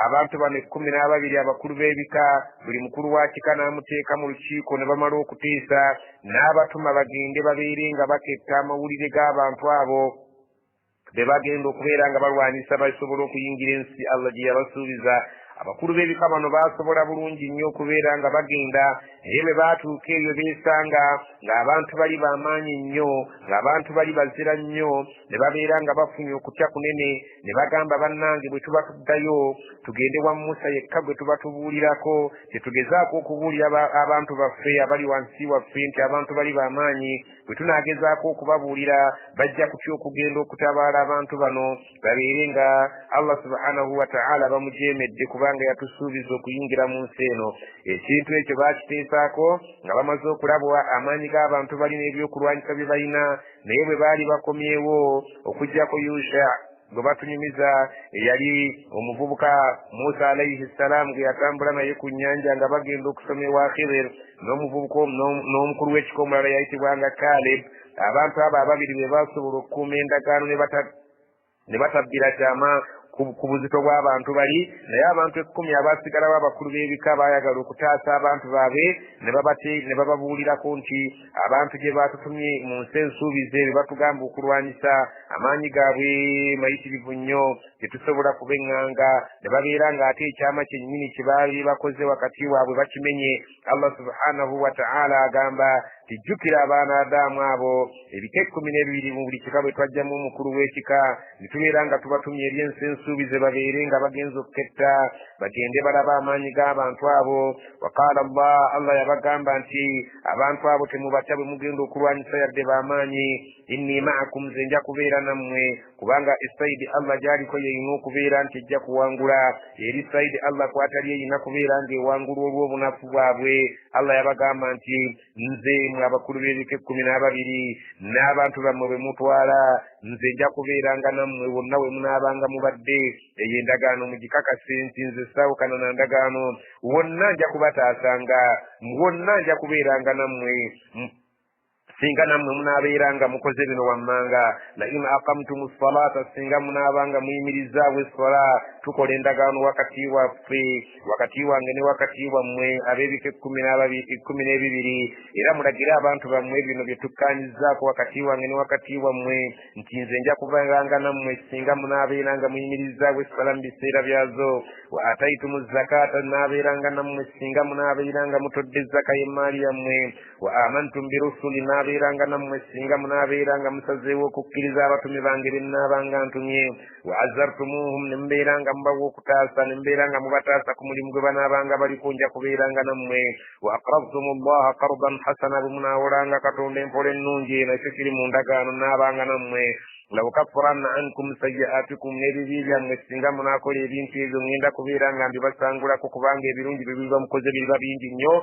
S3: abantu bano 12 abakulu b'ebika buli mukulu wa kika n'amuteeka mu lukiiko ne bamala okuteesa n'abatuma bagende babeere nga baketta amawulire g'abantu abo be bagenda okubeera nga balwanyisa basobola okuyingira ensi Allah gye yabasuubiza. Abakulu b'ebika bano baasobola bulungi nnyo okubeera nga bagenda naye bwe baatuuka eyo beesanga ng'abantu bali b'amaanyi nnyo ng'abantu bali bazira nnyo ne babeera nga bafunye okutya kunene ne bagamba bannange bwe tuba tuddayo tugende wa Musa yekka gwe tuba tubuulirako tetugezaako okubuulira abantu baffe abali wansi waffe nti abantu bali b'amaanyi bwe tunaagezaako okubabuulira bajja kutya okugenda okutabaala abantu bano babeere nga Allah subhanahu wa ta'ala bamujeemedde kubanga yatusuubiza okuyingira mu nsi eno. Ekintu ekyo baakiteesaako nga bamaze okulabwa amaanyi g'abantu balina ebyokulwanyisa bye balina naye bwe baali bakomyewo okuggyako Yusha gwe batunyumiza eyali omuvubuka Musa alayhi salam gwe yatambula naye ku nnyanja nga bagenda okusoma ewa Khidir n'omuvubuka n'omukulu w'ekika omulala yayitibwanga Caleb. Abantu abo ababiri be basobola okukuuma endagaano ne batabbira kyama ku buzito bw'abantu bali naye abantu 10 abaasigalawo abakulu b'ebika baayagala okutaasa abantu baabwe ne bababuulirako nti abantu gye baatutumye mu nsi ensuubize be batugamba okulwanyisa amaanyi gaabwe mayitirivu nnyo tetusobola kubeŋŋanga ne babeera ng'ate ekyama kyennyini kye baali bakoze wakati waabwe bakimenye. Allah subhanahu wa ta'ala agamba tijjukira abaana Adamu abo ebika 12 mu buli kika bwe twajjamu omukulu w'ekika ne tubeera nga tubatumye eri ensi ensuubize babeere nga bagenza okuketta bagende balaba amaanyi g'abantu abo. Waqaala Allah yabagamba nti abantu abo temubatya bwe mugenda okulwanyisa yadde b'amaanyi inni ma'akum nze nja kubeera nammwe kubanga esaidi Allah gy'aliko yeyina okubeera nti ejja kuwangula eri saidi Allah kwatali yeyina kubeera ng'ewangula olw'obunafu bwabwe. Allah yabagamba nti nze mwe abakulu b'ebika 12 n'abantu bammwe bwe mutwala nze nja kubeeranga nammwe wonna we munaabanga mubadde eyo endagaano mugikakase nti nze saawukana na ndagaano wonna nja kubataasanga wonna nja kubeeranga nammwe singa nammwe munaabeeranga mukoze bino wammanga la in aqamtumu ssalata singa munaabanga muyimirizaawo essola tukola endagaano wakati waffe wakati wange ne wakati wammwe ab'ebika 12 era mulagire abantu bammwe bino bye tukkaanyizzaako wakati wange ne wakati wammwe nti nze nja kubeeranga nammwe singa munaabeeranga muyimirizaawo essola mu biseera byazo wa ataitumu zakata naabeeranga nammwe singa munaabeeranga mutodde zaka y'emmaali yammwe wa amantum birusuli nabeeranga nammwe singa munaabeeranga musazeewo okukkiriza abatumi bange be nnaabanga ntumye wa azzartumuhum ne mubeeranga mubawa okutaasa ne mubeeranga mubataasa ku mulimu gwe banaabanga baliko nja kubeeranga nammwe wa aqrabtum allaha qardan hasana bwe munaawolanga katonda empola ennungi nakyo kiri mu ndagaano naabanga nammwe law kaffaranna ankum sayyi'atikum n'ebibi byammwe singa munaakola ebintu ebyo ngenda kubeeranga mbibasangulako kubanga ebirungi bye biba mukoze biba bingi nnyo